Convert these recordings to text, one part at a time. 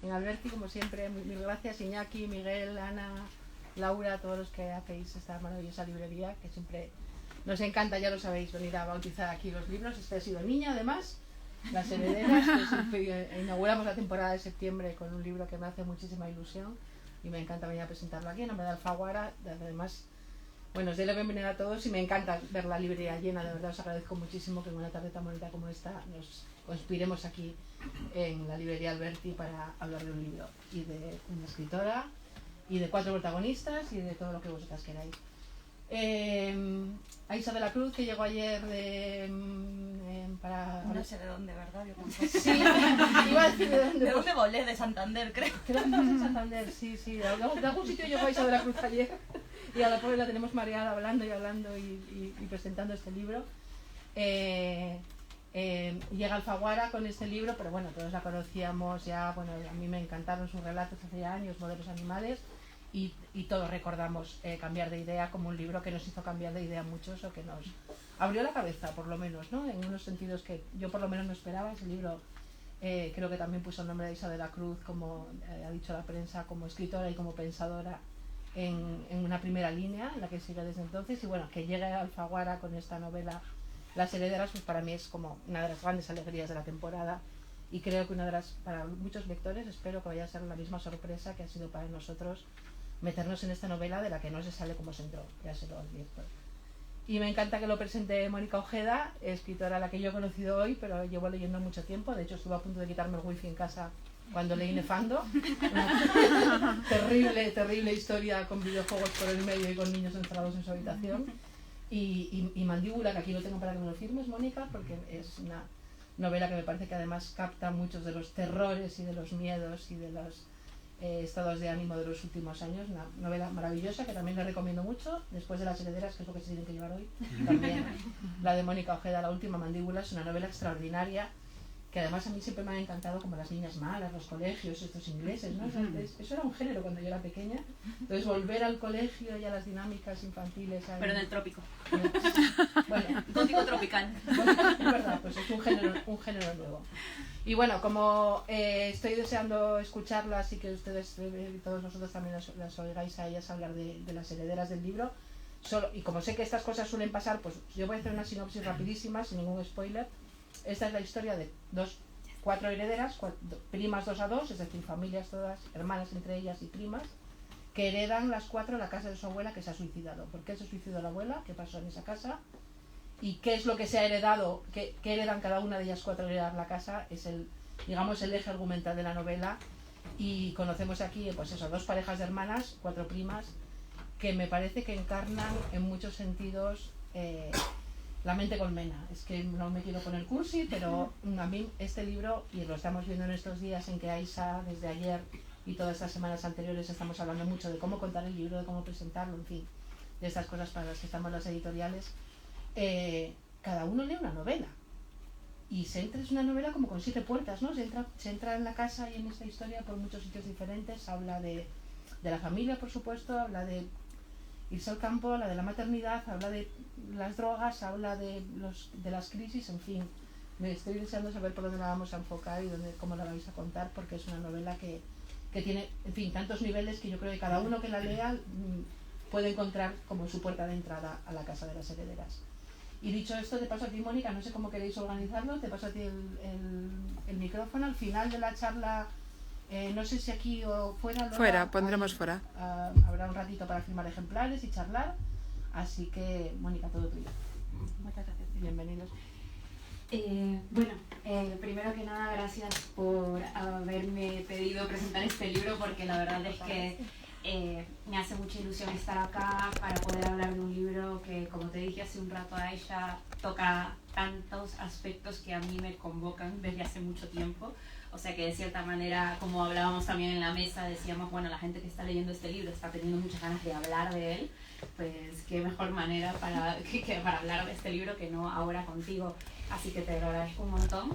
en Alberti, como siempre. Mil gracias, Iñaki, Miguel, Ana, Laura, todos los que hacéis esta maravillosa librería, que siempre nos encanta, ya lo sabéis, venir a bautizar aquí los libros. Este ha sido Niña, además, Las Herederas, que inauguramos la temporada de septiembre con un libro que me hace muchísima ilusión y me encanta venir a presentarlo aquí en nombre de Alfaguara. Además, bueno, os doy la bienvenida a todos y me encanta ver la librería llena. De verdad os agradezco muchísimo que en una tarde tan bonita como esta nos conspiremos aquí en la librería Alberti para hablar de un libro y de una escritora y de 4 protagonistas y de todo lo que vosotras queráis. A Isa de la Cruz, que llegó ayer para... No sé de dónde, ¿verdad? Yo tampoco. Sí, iba a decir de dónde. ¿De dónde volé? De Santander, creo. Creo que en Santander, sí. De algún sitio llegó Isa de la Cruz ayer y a la pobre la tenemos mareada hablando y presentando este libro. Llega Alfaguara con este libro, pero bueno, todos la conocíamos ya. Bueno, a mí me encantaron sus relatos hace ya años, Modelos Animales. Y todos recordamos Cambiar de idea como un libro que nos hizo cambiar de idea a muchos, o que nos abrió la cabeza, por lo menos, ¿no? En unos sentidos que yo por lo menos no esperaba. Ese libro creo que también puso el nombre de Isa de la Cruz, como ha dicho la prensa, como escritora y como pensadora en una primera línea, en la que sigue desde entonces. Y bueno, que llegue a Alfaguara con esta novela Las Herederas, pues para mí es como una de las grandes alegrías de la temporada. Y creo que para muchos lectores, espero que vaya a ser la misma sorpresa que ha sido para nosotros meternos en esta novela de la que no se sale como se entró, ya se lo advierto. Y me encanta que lo presente Mónica Ojeda, escritora a la que yo he conocido hoy, pero llevo leyendo mucho tiempo. De hecho, estuve a punto de quitarme el wifi en casa cuando leí Nefando. Una terrible historia con videojuegos por el medio y con niños encerrados en su habitación. Y Mandíbula, que aquí lo tengo para que me lo firmes, Mónica, porque es una novela que me parece que además capta muchos de los terrores y de los miedos y de los estados de ánimo de los últimos años. Una novela maravillosa que también le recomiendo mucho, después de Las Herederas, que es lo que se tienen que llevar hoy. También la de Mónica Ojeda, La Última Mandíbula, es una novela extraordinaria que además a mí siempre me han encantado, como las niñas malas, los colegios, estos ingleses, ¿no? Eso era un género cuando yo era pequeña. Entonces volver al colegio y a las dinámicas infantiles... Pero en el trópico. Bueno, gótico tropical. Es verdad, pues es un género nuevo. Y bueno, como estoy deseando escucharlas y que ustedes, todos vosotros también las oigáis a ellas hablar de las herederas del libro, y como sé que estas cosas suelen pasar, pues yo voy a hacer una sinopsis rapidísima, sin ningún spoiler. Esta es la historia de 4 herederas, primas 2 a 2, es decir, familias todas, hermanas entre ellas y primas, que heredan las 4 la casa de su abuela, que se ha suicidado. ¿Por qué se suicidó la abuela? ¿Qué pasó en esa casa? Y qué es lo que se ha heredado, qué heredan cada una de ellas 4 heredar la casa, es el eje argumental de la novela. Y conocemos aquí, pues eso, 2 parejas de hermanas, 4 primas, que me parece que encarnan en muchos sentidos la mente colmena. Es que no me quiero poner cursi, pero a mí este libro, y lo estamos viendo en estos días en que Aisha, desde ayer y todas estas semanas anteriores, estamos hablando mucho de cómo contar el libro, de cómo presentarlo, en fin, de estas cosas para las que estamos las editoriales. Cada uno lee una novela y es una novela como con 7 puertas, ¿no? Se entra en la casa y en esta historia por muchos sitios diferentes. Habla de la familia, por supuesto, habla de irse al campo, habla de la maternidad, habla de las drogas, habla de las crisis, en fin. Me estoy deseando saber por dónde la vamos a enfocar y cómo la vais a contar, porque es una novela que tiene, en fin, tantos niveles que yo creo que cada uno que la lea puede encontrar como su puerta de entrada a la casa de las herederas. Y dicho esto, te paso a ti, Mónica, no sé cómo queréis organizarlo, te paso a ti el micrófono. Al final de la charla, no sé si aquí o fuera... Fuera, pondremos fuera. Habrá un ratito para firmar ejemplares y charlar, así que, Mónica, todo tuyo. Muchas gracias. Bienvenidos. Primero que nada, gracias por haberme pedido presentar este libro, porque la verdad es que me hace mucha ilusión estar acá para poder hablar de un libro que, como te dije hace un rato, a ella toca tantos aspectos que a mí me convocan desde hace mucho tiempo. O sea que de cierta manera, como hablábamos también en la mesa, decíamos, bueno, la gente que está leyendo este libro está teniendo muchas ganas de hablar de él, pues qué mejor manera para hablar de este libro que no ahora contigo. Así que te lo agradezco un montón.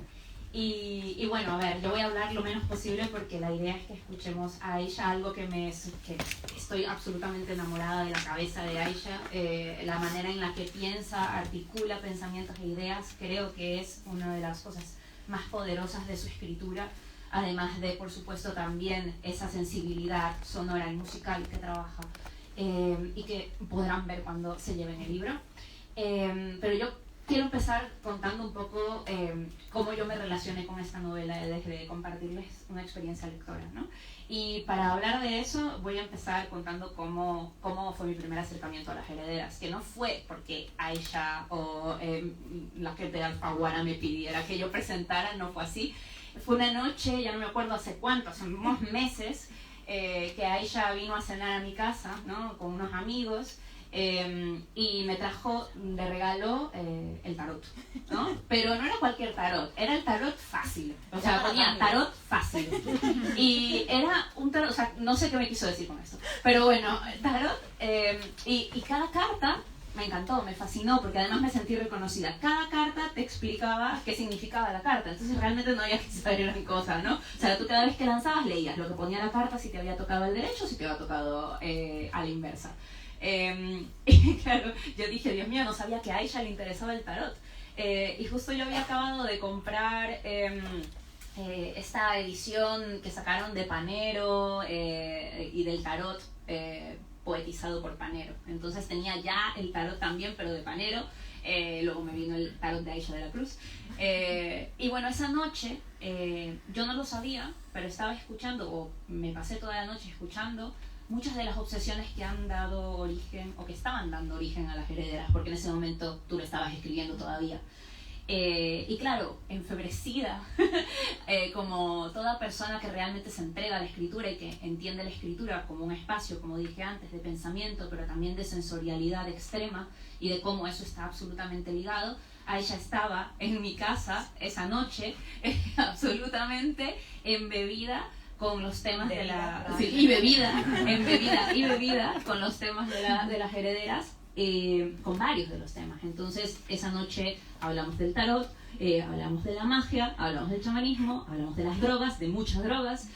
Y bueno, a ver, yo voy a hablar lo menos posible porque la idea es que escuchemos a Aisha, algo que estoy absolutamente enamorada de la cabeza de Aisha, la manera en la que piensa, articula pensamientos e ideas. Creo que es una de las cosas más poderosas de su escritura. además de, por supuesto, también esa sensibilidad sonora y musical que trabaja y que podrán ver cuando se lleven el libro. Pero yo quiero empezar contando un poco cómo yo me relacioné con esta novela desde compartirles una experiencia lectora, ¿no? Y para hablar de eso voy a empezar contando cómo fue mi primer acercamiento a Las Herederas, que no fue porque Aisha o la gente de Alfaguara me pidiera que yo presentara, no fue así. Fue una noche, ya no me acuerdo hace cuánto, hace unos meses, que Aisha vino a cenar a mi casa, ¿no? Con unos amigos. Y me trajo de regalo el tarot, ¿no? Pero no era cualquier tarot, era el tarot fácil, o sea, ponía tarot fácil. Y era un tarot, o sea, no sé qué me quiso decir con esto, pero bueno, tarot, y cada carta me encantó, me fascinó, porque además me sentí reconocida. Cada carta te explicaba qué significaba la carta, entonces realmente no había que saber gran cosa, ¿no? O sea, tú cada vez que lanzabas leías lo que ponía la carta, si te había tocado al derecho, si te había tocado a la inversa. Y claro, yo dije, Dios mío, no sabía que a Aisha le interesaba el tarot. Y justo yo había acabado de comprar esta edición que sacaron de Panero y del tarot poetizado por Panero. Entonces tenía ya el tarot también, pero de Panero. Luego me vino el tarot de Aisha de la Cruz. Y bueno, esa noche, yo no lo sabía, pero estaba escuchando, o me pasé toda la noche escuchando muchas de las obsesiones que han dado origen, o que estaban dando origen a Las Herederas, porque en ese momento tú lo estabas escribiendo todavía. Y claro, enfebrecida, como toda persona que realmente se entrega a la escritura y que entiende la escritura como un espacio, como dije antes, de pensamiento, pero también de sensorialidad extrema y de cómo eso está absolutamente ligado. Aisha estaba en mi casa esa noche, absolutamente embebida con los temas de la... Sí, y bebida con los temas de las herederas, con varios de los temas. Entonces, esa noche hablamos del tarot, hablamos de la magia, hablamos del chamanismo, hablamos de las drogas, de muchas drogas,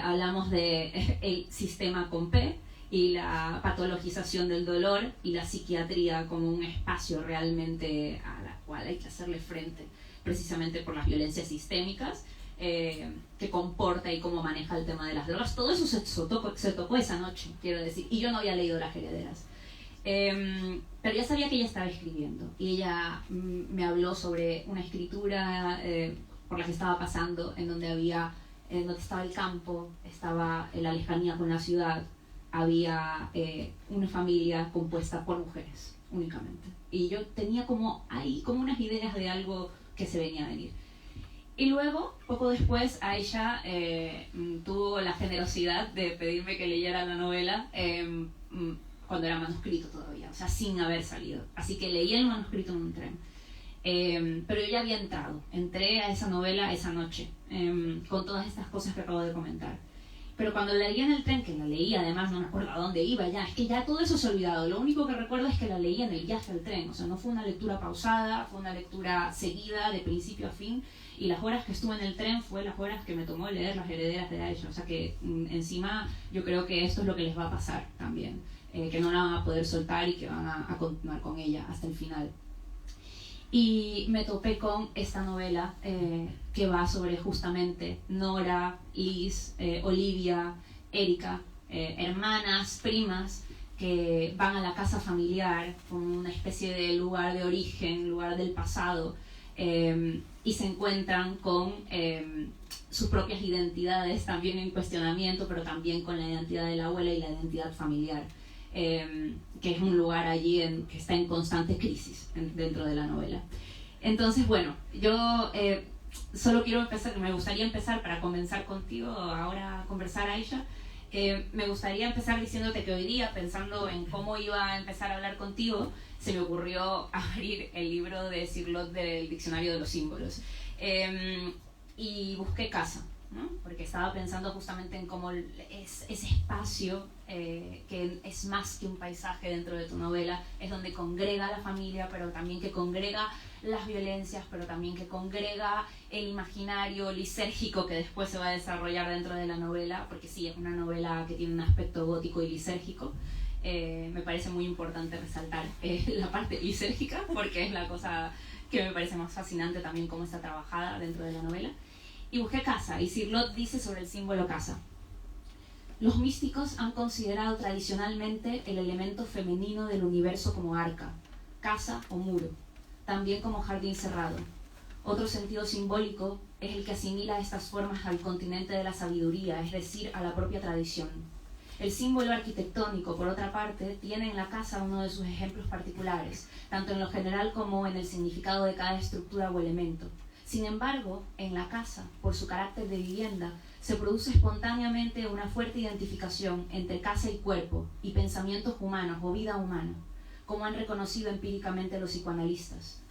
hablamos del sistema con P y la patologización del dolor y la psiquiatría como un espacio realmente a la cual hay que hacerle frente, precisamente por las violencias sistémicas que comporta y cómo maneja el tema de las drogas. Todo eso se tocó esa noche, quiero decir, y yo no había leído Las Herederas, pero ya sabía que ella estaba escribiendo y ella me habló sobre una escritura por la que estaba pasando, en donde estaba el campo, estaba la lejanía con la ciudad, había una familia compuesta por mujeres únicamente, y yo tenía como unas ideas de algo que se venía a venir. Y luego, poco después, Aisha tuvo la generosidad de pedirme que leyera la novela cuando era manuscrito todavía, o sea, sin haber salido. Así que leí el manuscrito en un tren. Pero yo ya había entré a esa novela esa noche, con todas estas cosas que acabo de comentar. Pero cuando la leí en el tren, que la leí, además no me acuerdo a dónde iba ya, es que ya todo eso se ha olvidado. Lo único que recuerdo es que la leí en el viaje al tren, o sea, no fue una lectura pausada, fue una lectura seguida de principio a fin. Y las horas que estuve en el tren fue las horas que me tomó leer Las Herederas de Aisha. O sea que encima yo creo que esto es lo que les va a pasar también, que no la van a poder soltar y que van a continuar con ella hasta el final. Y me topé con esta novela que va sobre justamente Nora, Liz, Olivia, Erika, hermanas, primas, que van a la casa familiar como una especie de lugar de origen, lugar del pasado, y se encuentran con sus propias identidades también en cuestionamiento, pero también con la identidad de la abuela y la identidad familiar, que es un lugar allí que está en constante crisis dentro de la novela. Entonces, bueno, yo solo quiero empezar, me gustaría empezar para comenzar contigo ahora a conversar, Aisha. Me gustaría empezar diciéndote que hoy día, pensando en cómo iba a empezar a hablar contigo, se me ocurrió abrir el libro de Cirlot del Diccionario de los Símbolos. Y busqué casa, ¿no? Porque estaba pensando justamente en cómo es ese espacio que es más que un paisaje dentro de tu novela, es donde congrega la familia, pero también que congrega las violencias, pero también que congrega el imaginario lisérgico que después se va a desarrollar dentro de la novela, porque sí, es una novela que tiene un aspecto gótico y lisérgico. Me parece muy importante resaltar la parte lisérgica, porque es la cosa que me parece más fascinante también cómo está trabajada dentro de la novela. Y busqué casa, y Cirlot dice sobre el símbolo casa: los místicos han considerado tradicionalmente el elemento femenino del universo como arca, casa o muro, también como jardín cerrado. Otro sentido simbólico es el que asimila estas formas al continente de la sabiduría, es decir, a la propia tradición. El símbolo arquitectónico, por otra parte, tiene en la casa uno de sus ejemplos particulares, tanto en lo general como en el significado de cada estructura o elemento. Sin embargo, en la casa, por su carácter de vivienda, se produce espontáneamente una fuerte identificación entre casa y cuerpo, y pensamientos humanos o vida humana, como han reconocido empíricamente los psicoanalistas.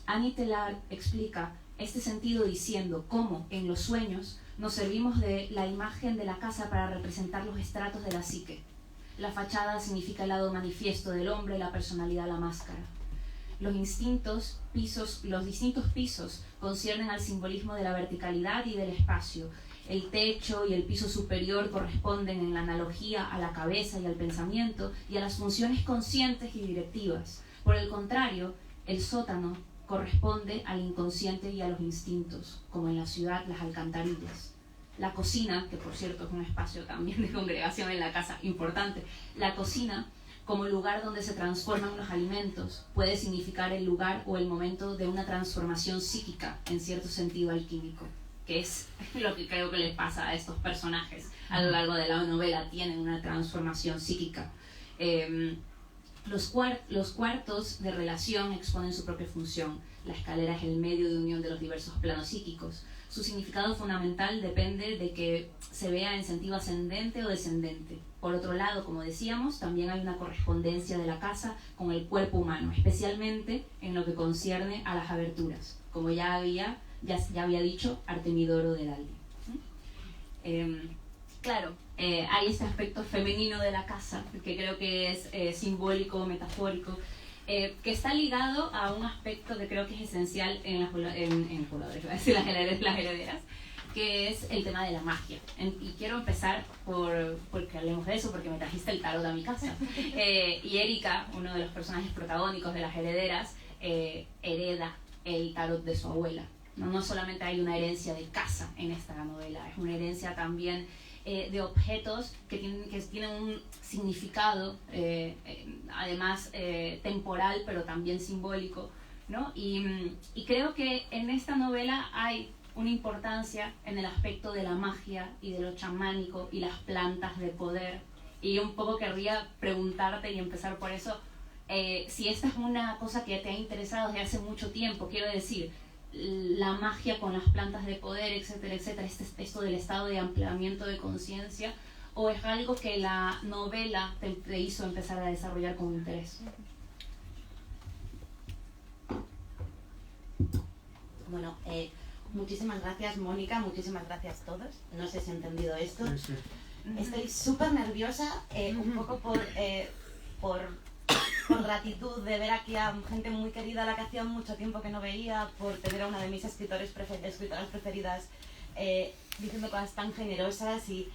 Annie Teilhard explica este sentido diciendo cómo, en los sueños, nos servimos de la imagen de la casa para representar los estratos de la psique. La fachada significa el lado manifiesto del hombre, la personalidad, la máscara. Los distintos pisos conciernen al simbolismo de la verticalidad y del espacio. El techo y el piso superior corresponden en la analogía a la cabeza y al pensamiento y a las funciones conscientes y directivas. Por el contrario, el sótano corresponde al inconsciente y a los instintos, como en la ciudad las alcantarillas. La cocina, que por cierto es un espacio también de congregación en la casa importante, la cocina, como lugar donde se transforman los alimentos, puede significar el lugar o el momento de una transformación psíquica, en cierto sentido alquímico, que es lo que creo que les pasa a estos personajes a lo largo de la novela. Tienen una transformación psíquica. Los cuartos de relación exponen su propia función. La escalera es el medio de unión de los diversos planos psíquicos. Su significado fundamental depende de que se vea en sentido ascendente o descendente. Por otro lado, como decíamos, también hay una correspondencia de la casa con el cuerpo humano, especialmente en lo que concierne a las aberturas, como ya había dicho Artemidoro de Laldi. Claro, hay este aspecto femenino de la casa, que creo que es simbólico, metafórico, que está ligado a un aspecto que creo que es esencial en las herederas, que es el tema de la magia. Y quiero empezar porque hablemos de eso, porque me trajiste el tarot a mi casa. Y Erika, uno de los personajes protagónicos de las herederas, hereda el tarot de su abuela. No solamente hay una herencia de casa en esta novela, es una herencia también de objetos que tienen un significado, además temporal, pero también simbólico, ¿no? Y creo que en esta novela hay una importancia en el aspecto de la magia y de lo chamánico y las plantas de poder. Y un poco querría preguntarte, y empezar por eso, si esta es una cosa que te ha interesado desde hace mucho tiempo. Quiero decir, la magia con las plantas de poder, etcétera, etcétera, esto del estado de ampliamiento de conciencia, o es algo que la novela te hizo empezar a desarrollar con interés. Bueno, muchísimas gracias, Mónica, muchísimas gracias a todos. No sé si he entendido esto. Sí. Estoy súper nerviosa, un poco por gratitud de ver aquí a gente muy querida a la que hacía mucho tiempo que no veía, por tener a una de mis escritoras preferidas diciendo cosas tan generosas y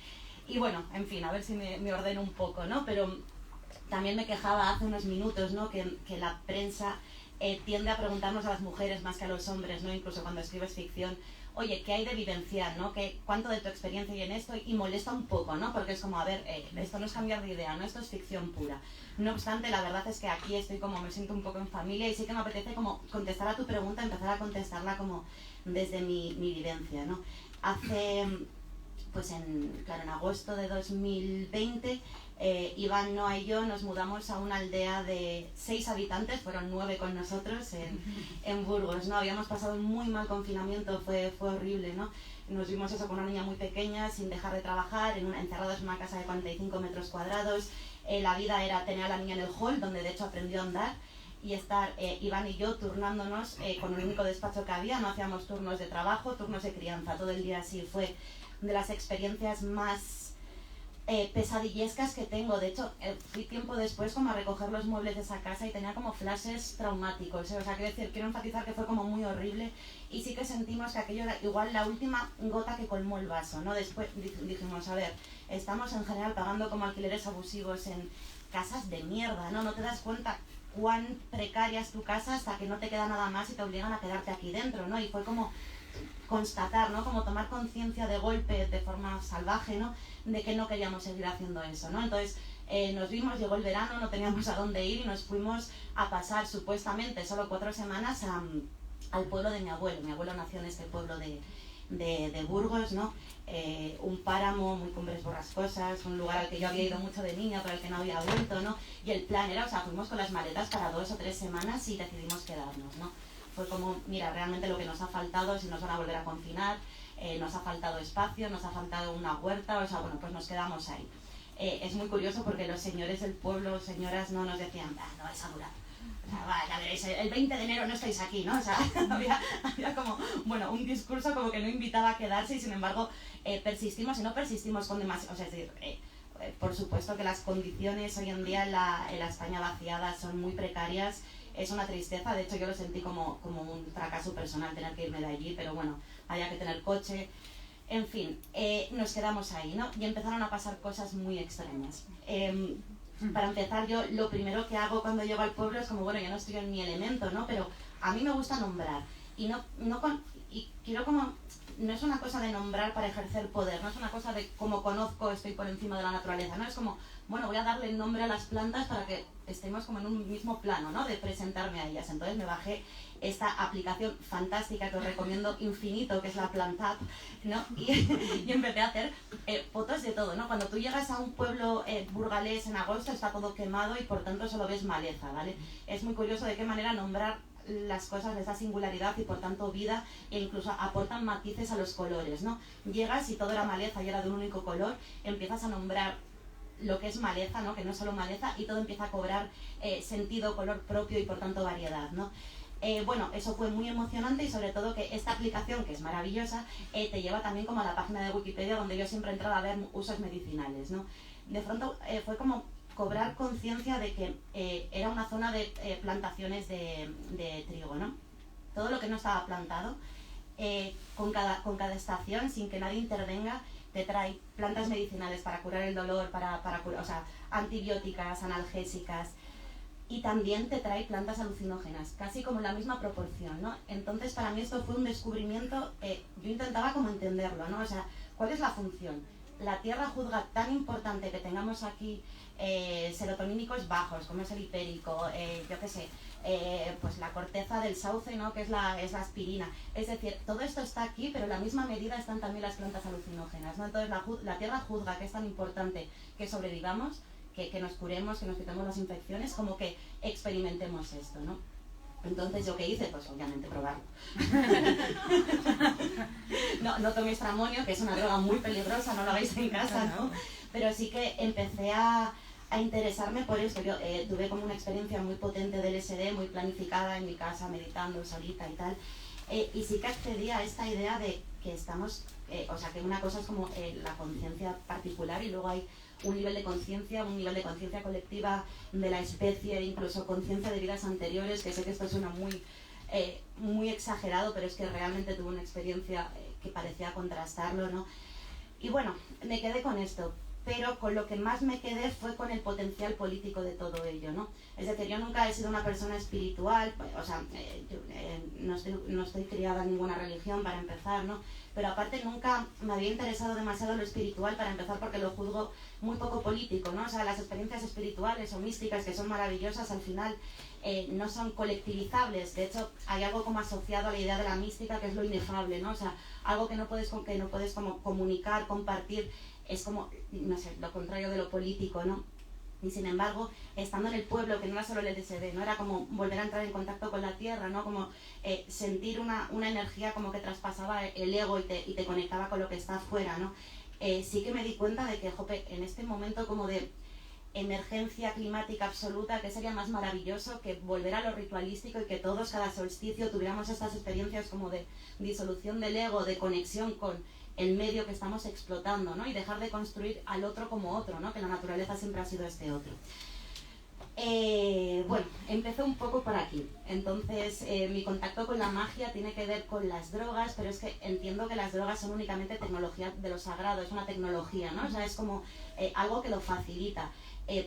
bueno, en fin, a ver si me ordeno un poco, ¿no? Pero también me quejaba hace unos minutos, ¿no? que la prensa tiende a preguntarnos a las mujeres más que a los hombres, ¿no? Incluso cuando escribes ficción, oye, ¿qué hay de vivenciar, ¿no? ¿Cuánto de tu experiencia hay en esto? Y molesta un poco, ¿no? Porque es como, a ver, esto no es cambiar de idea, ¿no? Esto es ficción pura. No obstante, la verdad es que aquí estoy como, me siento un poco en familia y sí que me apetece como contestar a tu pregunta, empezar a contestarla como desde mi vivencia, ¿no? Hace, pues en agosto de 2020, Iván, Noa y yo nos mudamos a una aldea de 6 habitantes, fueron 9 con nosotros en Burgos, ¿no? Habíamos pasado un muy mal confinamiento, fue horrible, ¿no? Nos vimos eso con una niña muy pequeña, sin dejar de trabajar, encerrados en una casa de 45 metros cuadrados. La vida era tener a la niña en el hall, donde de hecho aprendió a andar, y estar Iván y yo turnándonos con el único despacho que había. No hacíamos turnos de trabajo, turnos de crianza, todo el día así. Fue de las experiencias más pesadillescas que tengo. De hecho, fui tiempo después como a recoger los muebles de esa casa y tenía como flashes traumáticos, O sea, quiero enfatizar que fue como muy horrible y sí que sentimos que aquello era igual la última gota que colmó el vaso, ¿no? Después dijimos, a ver, estamos en general pagando como alquileres abusivos en casas de mierda, ¿no? No te das cuenta cuán precaria es tu casa hasta que no te queda nada más y te obligan a quedarte aquí dentro, ¿no? Y fue como constatar, ¿no? Como tomar conciencia de golpe, de forma salvaje, ¿no? De que no queríamos seguir haciendo eso, ¿no? Entonces nos vimos, llegó el verano, no teníamos a dónde ir y nos fuimos a pasar supuestamente solo 4 semanas al pueblo de mi abuelo. Mi abuelo nació en este pueblo de Burgos, ¿no? Un páramo, muy cumbres borrascosas, un lugar al que yo había ido mucho de niña, pero al que no había vuelto, ¿no? Y el plan era, o sea, fuimos con las maletas para 2 o 3 semanas y decidimos quedarnos, ¿no? Fue como, mira, realmente lo que nos ha faltado, si nos van a volver a confinar, nos ha faltado espacio, nos ha faltado una huerta, o sea, bueno, pues nos quedamos ahí. Es muy curioso porque los señores del pueblo, señoras, no nos decían, no vais a durar. O sea, ya veréis, el 20 de enero no estáis aquí, ¿no? O sea, había como, bueno, un discurso como que no invitaba a quedarse y sin embargo persistimos y no persistimos con demasiado, o sea, es decir, por supuesto que las condiciones hoy en día en la España vaciada son muy precarias, es una tristeza, de hecho yo lo sentí como un fracaso personal tener que irme de allí, pero bueno, había que tener coche, en fin, nos quedamos ahí, ¿no? Y empezaron a pasar cosas muy extrañas. Para empezar, yo lo primero que hago cuando llego al pueblo es como, bueno, yo no estoy en mi elemento, ¿no? Pero a mí me gusta nombrar. Y y quiero como, no es una cosa de nombrar para ejercer poder, no es una cosa de como conozco, estoy por encima de la naturaleza, ¿no? Es como, bueno, voy a darle nombre a las plantas para que estemos como en un mismo plano, ¿no? De presentarme a ellas. Entonces me bajé esta aplicación fantástica que os recomiendo infinito, que es la Plantapp, ¿no? Y empecé a hacer fotos de todo, ¿no? Cuando tú llegas a un pueblo burgalés en agosto está todo quemado y por tanto solo ves maleza, ¿vale? Es muy curioso de qué manera nombrar las cosas les da singularidad y por tanto vida e incluso aportan matices a los colores, ¿no? Llegas y todo era maleza y era de un único color, empiezas a nombrar lo que es maleza, ¿no? Que no es solo maleza y todo empieza a cobrar sentido, color propio y por tanto variedad, ¿no? Bueno, eso fue muy emocionante y sobre todo que esta aplicación, que es maravillosa, te lleva también como a la página de Wikipedia donde yo siempre entraba a ver usos medicinales, ¿no? De pronto fue como cobrar conciencia de que era una zona de plantaciones de trigo, ¿no? Todo lo que no estaba plantado, con cada estación, sin que nadie intervenga, te trae plantas medicinales para curar el dolor, para curar, o sea, antibióticas, analgésicas, y también te trae plantas alucinógenas, casi como en la misma proporción, ¿no? Entonces para mí esto fue un descubrimiento, yo intentaba como entenderlo, ¿no? O sea, ¿cuál es la función? La tierra juzga tan importante que tengamos aquí serotonínicos bajos, como es el hipérico, yo qué sé, pues la corteza del sauce, ¿no? Que es la aspirina. Es decir, todo esto está aquí, pero en la misma medida están también las plantas alucinógenas, ¿no? Entonces la tierra juzga que es tan importante que sobrevivamos, que nos curemos, que nos quitemos las infecciones, como que experimentemos esto, ¿no? Entonces, ¿yo qué hice? Pues obviamente probarlo. No toméis tramonio, que es una droga muy peligrosa, no lo hagáis en casa, ¿no? Pero sí que empecé a interesarme por esto. Yo tuve como una experiencia muy potente del LSD, muy planificada en mi casa, meditando solita y tal. Y sí que accedí a esta idea de que estamos, o sea, que una cosa es como la conciencia particular y luego hay un nivel de conciencia colectiva de la especie, incluso conciencia de vidas anteriores, que sé que esto suena muy exagerado, pero es que realmente tuve una experiencia que parecía contrastarlo, ¿no? Y bueno, me quedé con esto, pero con lo que más me quedé fue con el potencial político de todo ello, ¿no? Es decir, yo nunca he sido una persona espiritual, o sea, no estoy criada en ninguna religión para empezar, ¿no? Pero aparte nunca me había interesado demasiado lo espiritual para empezar porque lo juzgo muy poco político, ¿no? O sea, las experiencias espirituales o místicas que son maravillosas al final no son colectivizables. De hecho, hay algo como asociado a la idea de la mística que es lo inefable, ¿no? O sea, algo que no puedes como comunicar, compartir, es como, no sé, lo contrario de lo político, ¿no? Y sin embargo, estando en el pueblo, que no era solo el LSD, ¿no? Era como volver a entrar en contacto con la tierra, ¿no? Como sentir una energía como que traspasaba el ego y te conectaba con lo que está afuera, ¿no? Sí que me di cuenta de que, jope, en este momento como de emergencia climática absoluta, que sería más maravilloso que volver a lo ritualístico y que todos cada solsticio tuviéramos estas experiencias como de disolución del ego, de conexión con el medio que estamos explotando, ¿no? Y dejar de construir al otro como otro, ¿no? Que la naturaleza siempre ha sido este otro. Bueno, empezó un poco por aquí. Entonces, mi contacto con la magia tiene que ver con las drogas, pero es que entiendo que las drogas son únicamente tecnología de lo sagrado, es una tecnología, ¿no? O sea, es como algo que lo facilita.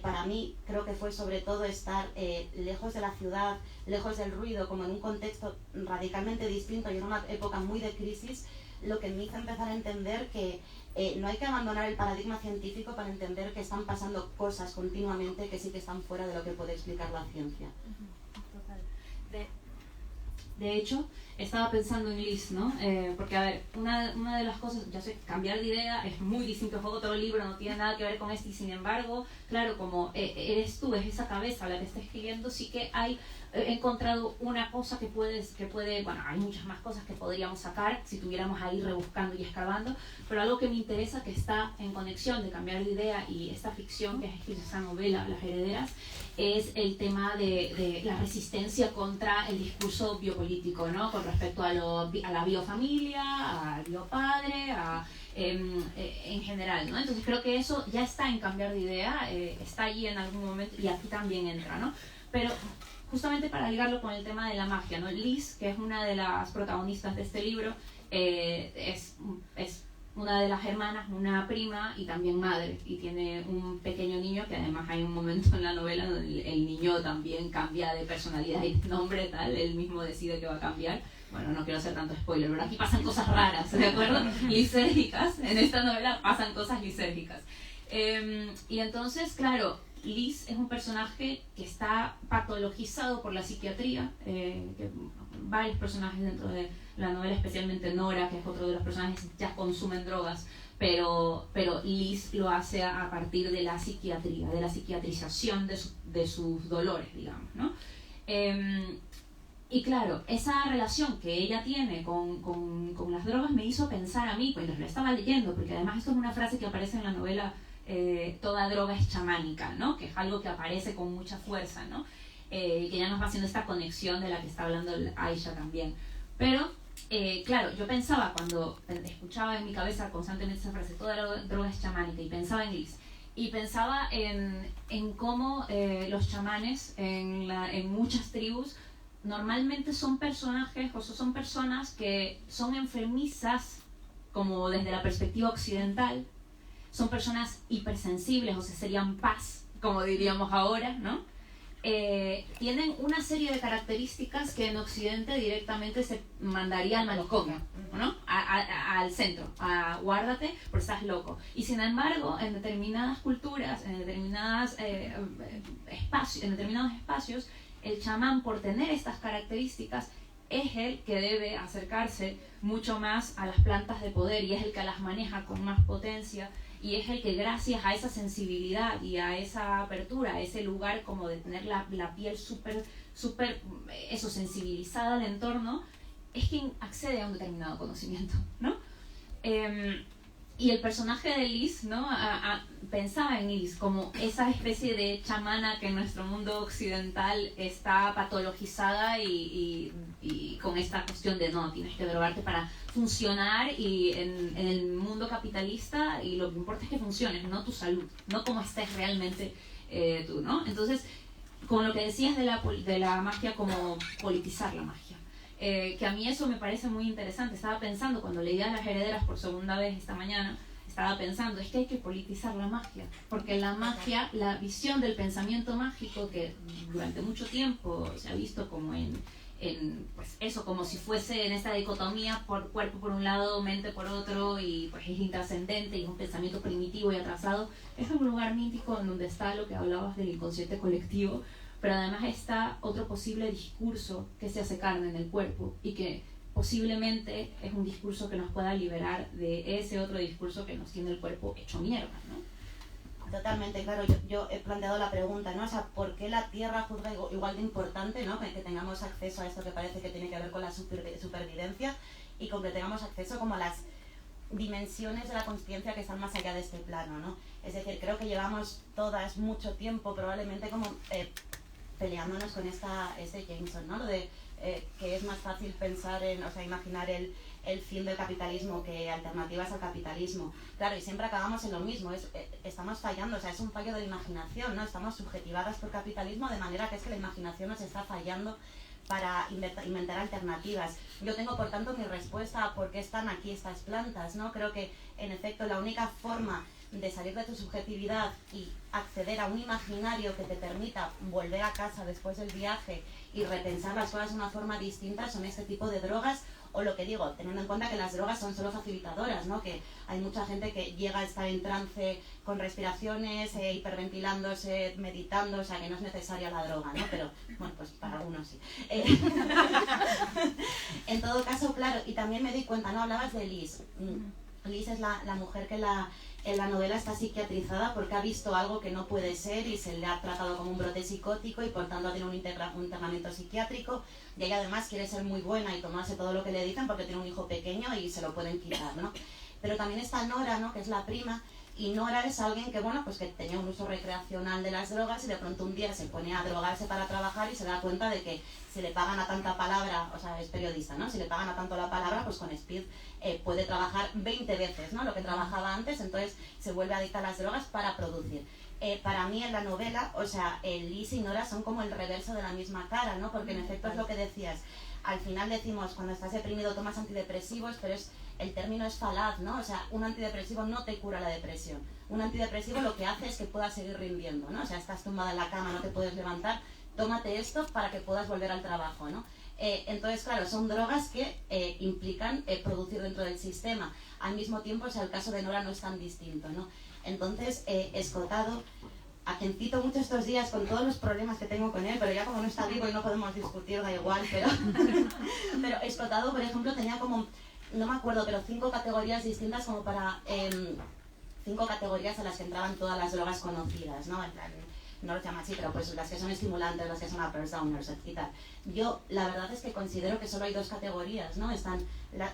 Para mí, creo que fue sobre todo estar lejos de la ciudad, lejos del ruido, como en un contexto radicalmente distinto y en una época muy de crisis, lo que me hizo empezar a entender que no hay que abandonar el paradigma científico para entender que están pasando cosas continuamente que sí que están fuera de lo que puede explicar la ciencia. Total. De hecho, estaba pensando en Liz, ¿no? Porque, a ver, una de las cosas, ya sé, cambiar de idea es muy distinto, es otro libro, no tiene nada que ver con este, y sin embargo, claro, como eres tú, es esa cabeza la que está escribiendo, sí que he encontrado una cosa que puede, bueno, hay muchas más cosas que podríamos sacar si tuviéramos ahí rebuscando y excavando, pero algo que me interesa que está en conexión de cambiar de idea y esta ficción que has escrito, esa novela, Las Herederas, es el tema de la resistencia contra el discurso biopolítico, ¿no? Con respecto a la biofamilia, al biopadre, en general, ¿no? Entonces creo que eso ya está en cambiar de idea, está allí en algún momento y aquí también entra, ¿no? Pero justamente para ligarlo con el tema de la magia, ¿no? Liz, que es una de las protagonistas de este libro, es una de las hermanas, una prima y también madre, y tiene un pequeño niño que además hay un momento en la novela donde el niño también cambia de personalidad y de nombre, tal, él mismo decide que va a cambiar. Bueno, no quiero hacer tanto spoiler, pero aquí pasan cosas raras, ¿de acuerdo? Lisérgicas, en esta novela pasan cosas lisérgicas. Y entonces, claro, Liz es un personaje que está patologizado por la psiquiatría, varios personajes dentro de la novela, especialmente Nora, que es otro de los personajes, ya consumen drogas, pero Liz lo hace a partir de la psiquiatría, de la psiquiatrización de sus dolores, digamos, ¿no? Y claro, esa relación que ella tiene con las drogas me hizo pensar a mí, pues lo estaba leyendo, porque además esto es una frase que aparece en la novela, toda droga es chamánica, ¿no? Que es algo que aparece con mucha fuerza, ¿no? Que ya nos va haciendo esta conexión de la que está hablando Aisha también. Pero, claro, yo pensaba cuando escuchaba en mi cabeza constantemente esa frase, toda droga es chamánica, y pensaba en Liz. Y pensaba en cómo los chamanes en muchas tribus normalmente son personajes, o son personas que son enfermizas, como desde la perspectiva occidental, son personas hipersensibles, o sea, serían paz, como diríamos ahora, ¿no? Tienen una serie de características que en Occidente directamente se mandaría al manicomio, ¿no? Al centro, guárdate, porque estás loco. Y sin embargo, en determinadas culturas, en determinados espacios, el chamán, por tener estas características, es el que debe acercarse mucho más a las plantas de poder y es el que las maneja con más potencia. Y es el que, gracias a esa sensibilidad y a esa apertura, a ese lugar como de tener la piel súper sensibilizada al entorno, es quien accede a un determinado conocimiento, ¿no? Y el personaje de Liz, ¿no? Pensaba en Liz como esa especie de chamana que en nuestro mundo occidental está patologizada y con esta cuestión de no, tienes que drogarte para funcionar, y en el mundo capitalista, y lo que importa es que funciones, no tu salud, no cómo estés realmente tú, ¿no? Entonces, con lo que decías de la magia, como politizar la magia. Que a mí eso me parece muy interesante. Estaba pensando, cuando leía Las Herederas por segunda vez esta mañana, estaba pensando, es que hay que politizar la magia, porque la magia, la visión del pensamiento mágico, que durante mucho tiempo se ha visto como pues eso, como si fuese en esta dicotomía, por cuerpo por un lado, mente por otro, y pues es intrascendente y es un pensamiento primitivo y atrasado, es un lugar mítico en donde está lo que hablabas del inconsciente colectivo, pero además está otro posible discurso que se hace carne en el cuerpo y que posiblemente es un discurso que nos pueda liberar de ese otro discurso que nos tiene el cuerpo hecho mierda, ¿no? Totalmente, claro, yo he planteado la pregunta, ¿no? O sea, ¿por qué la Tierra juzga igual de importante, ¿no? Que tengamos acceso a esto que parece que tiene que ver con la supervivencia, y con que tengamos acceso como a las dimensiones de la consciencia que están más allá de este plano, ¿no? Es decir, creo que llevamos todas mucho tiempo probablemente como peleándonos con este Jameson, ¿no? Lo de que es más fácil pensar o sea, imaginar el el fin del capitalismo que alternativas al capitalismo. Claro, y siempre acabamos en lo mismo, estamos fallando, o sea, es un fallo de la imaginación, ¿no? Estamos subjetivadas por capitalismo de manera que es que la imaginación nos está fallando para inventar alternativas. Yo tengo, por tanto, mi respuesta a por qué están aquí estas plantas, ¿no? Creo que, en efecto, la única forma de salir de tu subjetividad y acceder a un imaginario que te permita volver a casa después del viaje y repensar las cosas de una forma distinta son este tipo de drogas, o lo que digo, teniendo en cuenta que las drogas son solo facilitadoras, ¿no? Que hay mucha gente que llega a estar en trance con respiraciones, hiperventilándose, meditando, o sea que no es necesaria la droga, ¿no? Pero bueno, pues para algunos sí. En todo caso, claro, y también me di cuenta, ¿no? Hablabas de Liz. Liz es la mujer que en la novela está psiquiatrizada porque ha visto algo que no puede ser y se le ha tratado como un brote psicótico y por tanto tiene un internamiento psiquiátrico, y ella además quiere ser muy buena y tomarse todo lo que le dicen porque tiene un hijo pequeño y se lo pueden quitar, ¿no? Pero también está Nora, ¿no? Que es la prima, y Nora es alguien que, bueno, pues que tenía un uso recreacional de las drogas y de pronto un día se pone a drogarse para trabajar y se da cuenta de que si le pagan a tanta palabra, o sea, es periodista, ¿no? Si le pagan a tanto la palabra, pues con Speed puede trabajar 20 veces, ¿no? Lo que trabajaba antes, entonces se vuelve adicta a las drogas para producir. Para mí en la novela, o sea, Liz y Nora son como el reverso de la misma cara, ¿no? Porque en efecto es lo que decías. Al final decimos, cuando estás deprimido tomas antidepresivos, pero el término es falaz, ¿no? O sea, un antidepresivo no te cura la depresión. Un antidepresivo lo que hace es que puedas seguir rindiendo, ¿no? O sea, estás tumbada en la cama, no te puedes levantar, tómate esto para que puedas volver al trabajo, ¿no? Entonces, claro, son drogas que implican producir dentro del sistema. Al mismo tiempo, o sea, el caso de Nora no es tan distinto, ¿no? Entonces, Escotado, a quien cito mucho estos días con todos los problemas que tengo con él, pero ya como no está vivo y no podemos discutir, da igual, pero Escotado, por ejemplo, tenía como, no me acuerdo, pero 5 categorías distintas como para 5 categorías a las que entraban todas las drogas conocidas, ¿no? En plan, no lo llama así, pero pues las que son estimulantes, las que son uppers, downers, y tal. Yo la verdad es que considero que solo hay 2 categorías, ¿no? Están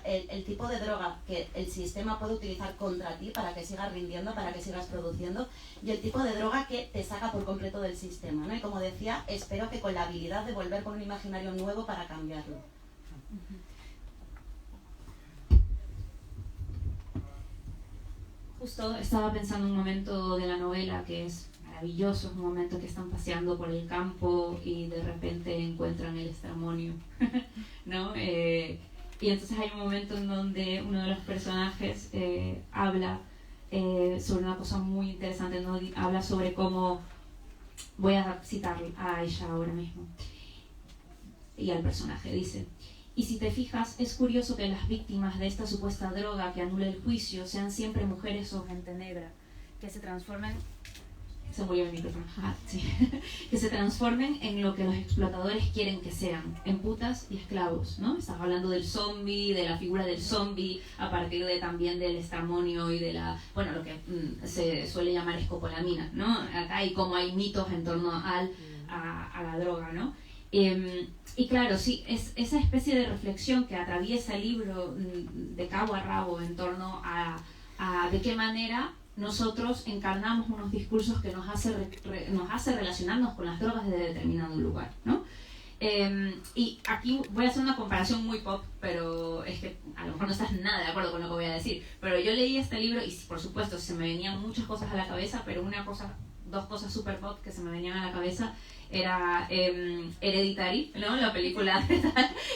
el tipo de droga que el sistema puede utilizar contra ti para que sigas rindiendo, para que sigas produciendo, y el tipo de droga que te saca por completo del sistema, ¿no? Y como decía, espero que con la habilidad de volver con un imaginario nuevo para cambiarlo. Justo estaba pensando en un momento de la novela que es maravilloso, es un momento que están paseando por el campo y de repente encuentran el estramonio, ¿no? Y entonces hay un momento en donde uno de los personajes habla sobre una cosa muy interesante, ¿no? Habla sobre cómo, voy a citar a ella ahora mismo, y al personaje, dice: y si te fijas, es curioso que las víctimas de esta supuesta droga que anula el juicio sean siempre mujeres o gente negra, que se transformen... Se murió el micrófono. Sí. Que se transformen en lo que los explotadores quieren que sean, en putas y esclavos, ¿no? Estás hablando del zombie, de la figura del zombie, a partir de también del estramonio y de la, bueno, lo que se suele llamar escopolamina, ¿no? Acá hay como hay mitos en torno a la droga, ¿no? Y claro, sí, es esa especie de reflexión que atraviesa el libro de cabo a rabo en torno a de qué manera nosotros encarnamos unos discursos que nos hace relacionarnos con las drogas de determinado lugar, ¿no? Y aquí voy a hacer una comparación muy pop, pero es que a lo mejor no estás nada de acuerdo con lo que voy a decir, pero yo leí este libro y por supuesto se me venían muchas cosas a la cabeza, pero dos cosas super pop que se me venían a la cabeza era Hereditary, ¿no? La película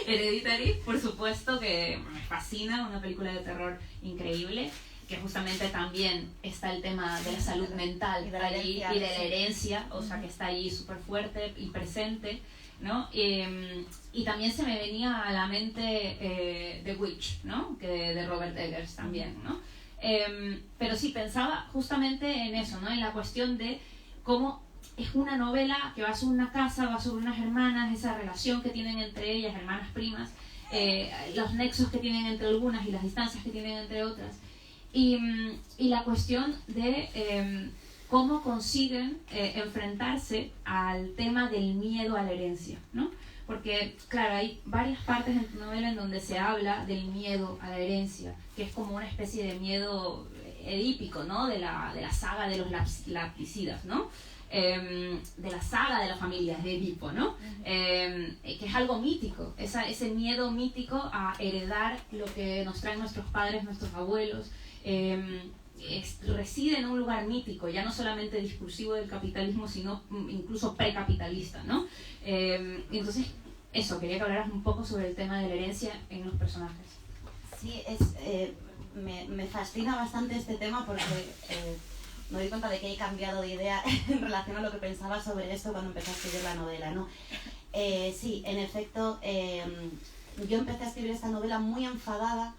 Hereditary, por supuesto, que me fascina, una película de terror increíble, que justamente también está el tema de la salud mental y de la herencia, o sea, que está ahí súper fuerte y presente, ¿no? Y también se me venía a la mente The Witch, ¿no? De Robert Eggers también, ¿no? Pero sí, pensaba justamente en eso, ¿no? En la cuestión de cómo es una novela que va sobre una casa, va sobre unas hermanas, esa relación que tienen entre ellas, hermanas primas, los nexos que tienen entre algunas y las distancias que tienen entre otras. Y la cuestión de cómo consiguen enfrentarse al tema del miedo a la herencia, ¿no? Porque, claro, hay varias partes en tu novela en donde se habla del miedo a la herencia, que es como una especie de miedo edípico, ¿no? De la saga de los lampicidas, ¿no? de la saga de la familia de Edipo, ¿no? Que es algo mítico, ese miedo mítico a heredar lo que nos traen nuestros padres, nuestros abuelos. Reside en un lugar mítico, ya no solamente discursivo del capitalismo, sino incluso precapitalista, ¿no? Entonces, eso, quería que hablaras un poco sobre el tema de la herencia en los personajes. Sí, me fascina bastante este tema porque me doy cuenta de que he cambiado de idea en relación a lo que pensaba sobre esto cuando empecé a escribir la novela, ¿no? Sí, en efecto, yo empecé a escribir esta novela muy enfadada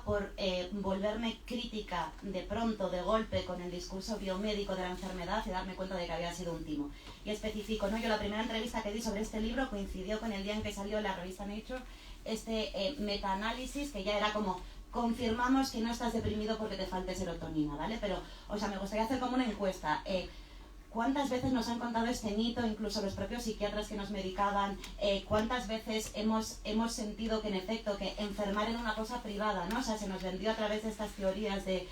por volverme crítica de pronto, de golpe, con el discurso biomédico de la enfermedad y darme cuenta de que había sido un timo. Y especifico, ¿no? Yo la primera entrevista que di sobre este libro coincidió con el día en que salió en la revista Nature este metaanálisis, que ya era como, confirmamos que no estás deprimido porque te falte serotonina, ¿vale? Pero, o sea, me gustaría hacer como una encuesta. ¿Cuántas veces nos han contado este mito, incluso los propios psiquiatras que nos medicaban? ¿Cuántas veces hemos sentido que, en efecto, que enfermar era una cosa privada, ¿no? O sea, se nos vendió a través de estas teorías de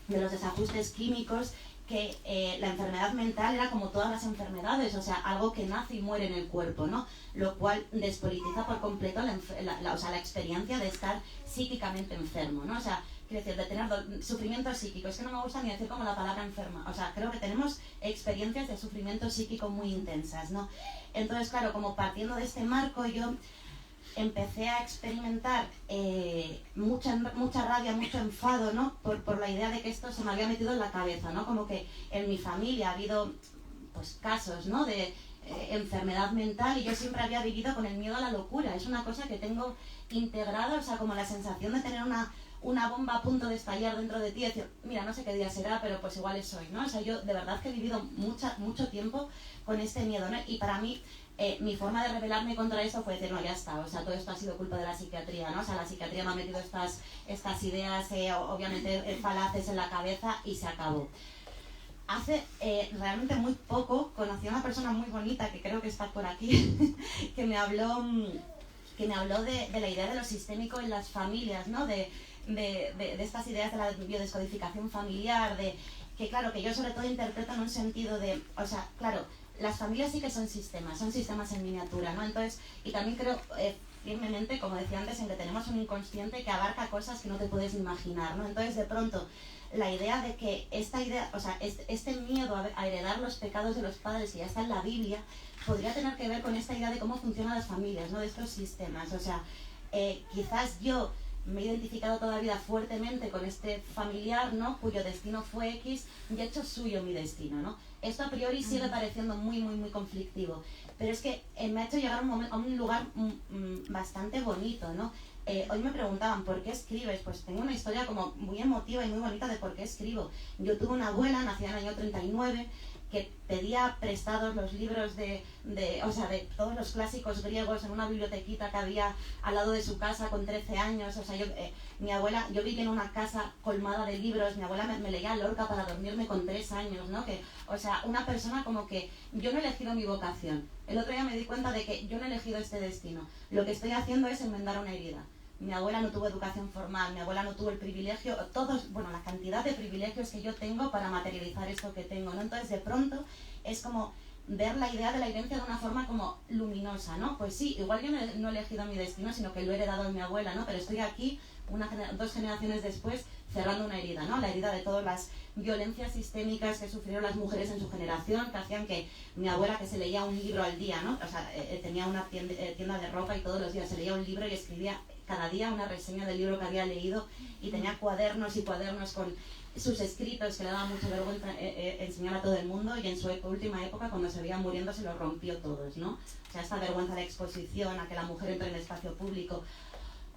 los desajustes químicos, que la enfermedad mental era como todas las enfermedades, o sea, algo que nace y muere en el cuerpo, ¿no? Lo cual despolitiza por completo la experiencia de estar psíquicamente enfermo, ¿no? O sea, quiero decir, de tener sufrimiento psíquico. Es que no me gusta ni decir como la palabra enferma. O sea, creo que tenemos experiencias de sufrimiento psíquico muy intensas, ¿no? Entonces, claro, como partiendo de este marco, yo empecé a experimentar mucha rabia, mucho enfado, ¿no? Por la idea de que esto se me había metido en la cabeza, ¿no? Como que en mi familia ha habido, pues, casos, ¿no? De enfermedad mental, y yo siempre había vivido con el miedo a la locura. Es una cosa que tengo integrada, o sea, como la sensación de tener una bomba a punto de estallar dentro de ti y decir, mira, no sé qué día será, pero pues igual es hoy, ¿no? O sea, yo de verdad que he vivido mucho tiempo con este miedo, ¿no? Y para mí, mi forma de rebelarme contra eso fue decir, no, ya está, o sea, todo esto ha sido culpa de la psiquiatría, ¿no? O sea, la psiquiatría me ha metido estas ideas, obviamente, falaces en la cabeza, y se acabó. Hace realmente muy poco conocí a una persona muy bonita, que creo que está por aquí, que me habló de la idea de lo sistémico en las familias, ¿no? De estas ideas de la biodescodificación familiar, que claro, que yo sobre todo interpreto en un sentido de, o sea, claro, las familias sí que son sistemas en miniatura, ¿no? Entonces, y también creo firmemente, como decía antes, en que tenemos un inconsciente que abarca cosas que no te puedes imaginar, ¿no? Entonces, de pronto, la idea de que esta idea, o sea, este miedo a heredar los pecados de los padres, que ya está en la Biblia, podría tener que ver con esta idea de cómo funcionan las familias, ¿no? De estos sistemas, o sea, quizás yo me he identificado toda la vida fuertemente con este familiar, ¿no? Cuyo destino fue X, y he hecho suyo mi destino, ¿no? Esto a priori sigue pareciendo muy conflictivo, pero es que me ha hecho llegar a un lugar bastante bonito, ¿no? Hoy me preguntaban, ¿por qué escribes? Pues tengo una historia como muy emotiva y muy bonita de por qué escribo. Yo tuve una abuela, nacida en el año 39, que pedía prestados los libros de todos los clásicos griegos en una bibliotequita que había al lado de su casa con 13 años. O sea, yo viví en una casa colmada de libros, mi abuela me leía Lorca para dormirme con 3 años, ¿no? O sea, una persona como que yo no he elegido mi vocación. El otro día me di cuenta de que yo no he elegido este destino. Lo que estoy haciendo es enmendar una herida. Mi abuela no tuvo educación formal, mi abuela no tuvo el privilegio, la cantidad de privilegios que yo tengo para materializar esto que tengo, ¿no? Entonces, de pronto, es como ver la idea de la herencia de una forma como luminosa, ¿no? Pues sí, igual yo no he elegido mi destino, sino que lo he heredado de mi abuela, ¿no? Pero estoy aquí, 2 generaciones después, cerrando una herida, ¿no? La herida de todas las violencias sistémicas que sufrieron las mujeres en su generación, que hacían que mi abuela, que se leía un libro al día, ¿no? O sea, tenía una tienda de ropa y todos los días se leía un libro y escribía cada día una reseña del libro que había leído, y tenía cuadernos y cuadernos con sus escritos que le daba mucha vergüenza enseñar a todo el mundo, y en su última época, cuando se veía muriendo, se los rompió todos, ¿no? O sea, esta vergüenza de exposición, a que la mujer entre en el espacio público.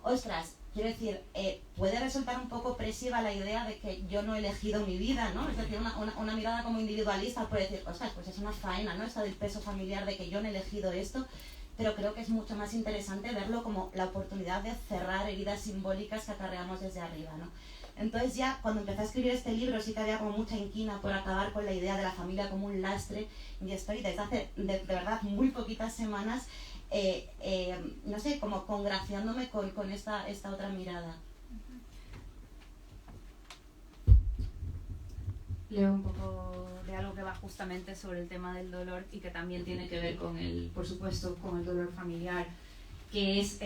Ostras, quiero decir, puede resultar un poco opresiva la idea de que yo no he elegido mi vida, ¿no? Es decir, una mirada como individualista puede decir, ostras, pues es una faena, ¿no? Esta del peso familiar de que yo no he elegido esto. Pero creo que es mucho más interesante verlo como la oportunidad de cerrar heridas simbólicas que acarreamos desde arriba, ¿no? Entonces ya cuando empecé a escribir este libro sí que había como mucha inquina por acabar con la idea de la familia como un lastre, y estoy desde hace de verdad muy poquitas semanas no sé, como congraciándome con esta otra mirada. Leo un poco de algo que va justamente sobre el tema del dolor y que también tiene que ver con por supuesto, con el dolor familiar, que es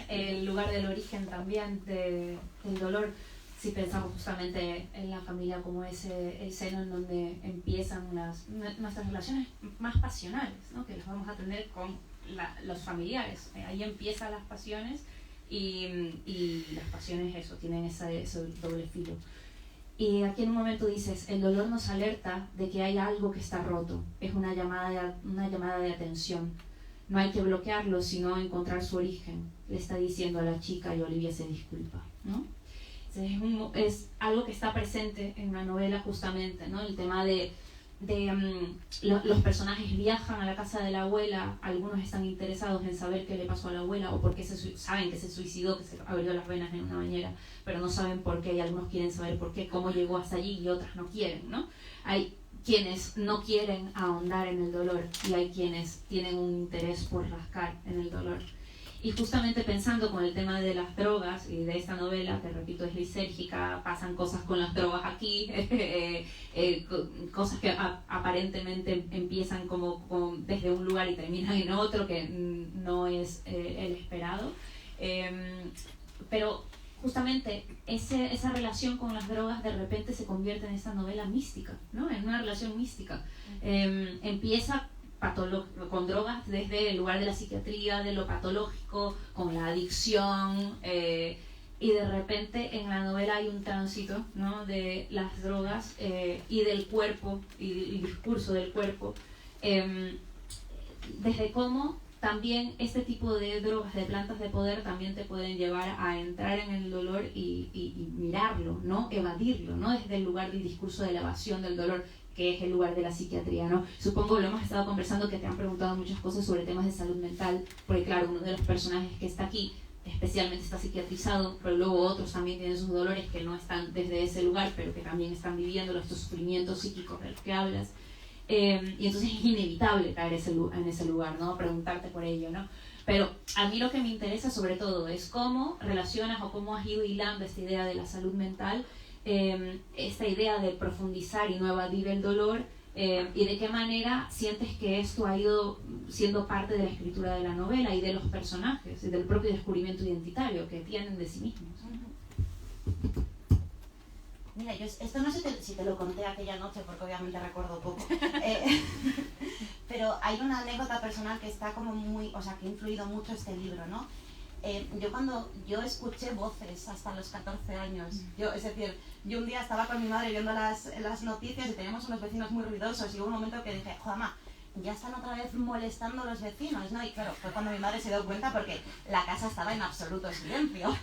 el lugar del origen también del dolor. Si pensamos justamente en la familia como el seno en donde empiezan nuestras relaciones más pasionales, ¿no? Que las vamos a tener con los familiares. Ahí empiezan las pasiones y las pasiones tienen ese doble filo. Y aquí en un momento dices, el dolor nos alerta de que hay algo que está roto, es una llamada de atención. No hay que bloquearlo, sino encontrar su origen, le está diciendo a la chica y Olivia se disculpa, ¿no? Es algo que está presente en la novela justamente, ¿no? El tema de los personajes viajan a la casa de la abuela, algunos están interesados en saber qué le pasó a la abuela o porque saben que se suicidó, que se abrió las venas en una bañera, pero no saben por qué, y algunos quieren saber por qué, cómo llegó hasta allí y otras no quieren, ¿no? Hay quienes no quieren ahondar en el dolor y hay quienes tienen un interés por rascar en el dolor. Y justamente pensando con el tema de las drogas y de esta novela, que repito es lisérgica, pasan cosas con las drogas aquí, cosas que aparentemente empiezan como desde un lugar y terminan en otro, que no es el esperado. Pero justamente esa relación con las drogas de repente se convierte en esta novela mística, ¿no? En una relación mística. Empieza con drogas desde el lugar de la psiquiatría, de lo patológico, con la adicción, y de repente en la novela hay un tránsito, ¿no? De las drogas y del cuerpo y el discurso del cuerpo, desde cómo también este tipo de drogas, de plantas de poder, también te pueden llevar a entrar en el dolor y mirarlo, ¿no? Evadirlo, ¿no? Desde el lugar del discurso de la evasión del dolor, que es el lugar de la psiquiatría, ¿no? Supongo lo hemos estado conversando, que te han preguntado muchas cosas sobre temas de salud mental, porque claro, uno de los personajes que está aquí especialmente está psiquiatrizado, pero luego otros también tienen sus dolores que no están desde ese lugar, pero que también están viviendo estos sufrimientos psíquicos de los que hablas. Y entonces es inevitable caer en ese lugar, ¿no? Preguntarte por ello, ¿no? Pero a mí lo que me interesa sobre todo es cómo relacionas o cómo has ido hilando esta idea de la salud mental, esta idea de profundizar y no evadir el dolor, y de qué manera sientes que esto ha ido siendo parte de la escritura de la novela y de los personajes y del propio descubrimiento identitario que tienen de sí mismos. Mira, yo esto no sé si te lo conté aquella noche, porque obviamente recuerdo poco, pero hay una anécdota personal que está como muy, o sea, que ha influido mucho este libro, ¿no? Yo escuché voces hasta los 14 años, es decir, yo un día estaba con mi madre viendo las noticias y teníamos unos vecinos muy ruidosos y hubo un momento que dije, joder, mamá, ya están otra vez molestando a los vecinos, ¿no? Y claro, fue cuando mi madre se dio cuenta porque la casa estaba en absoluto silencio.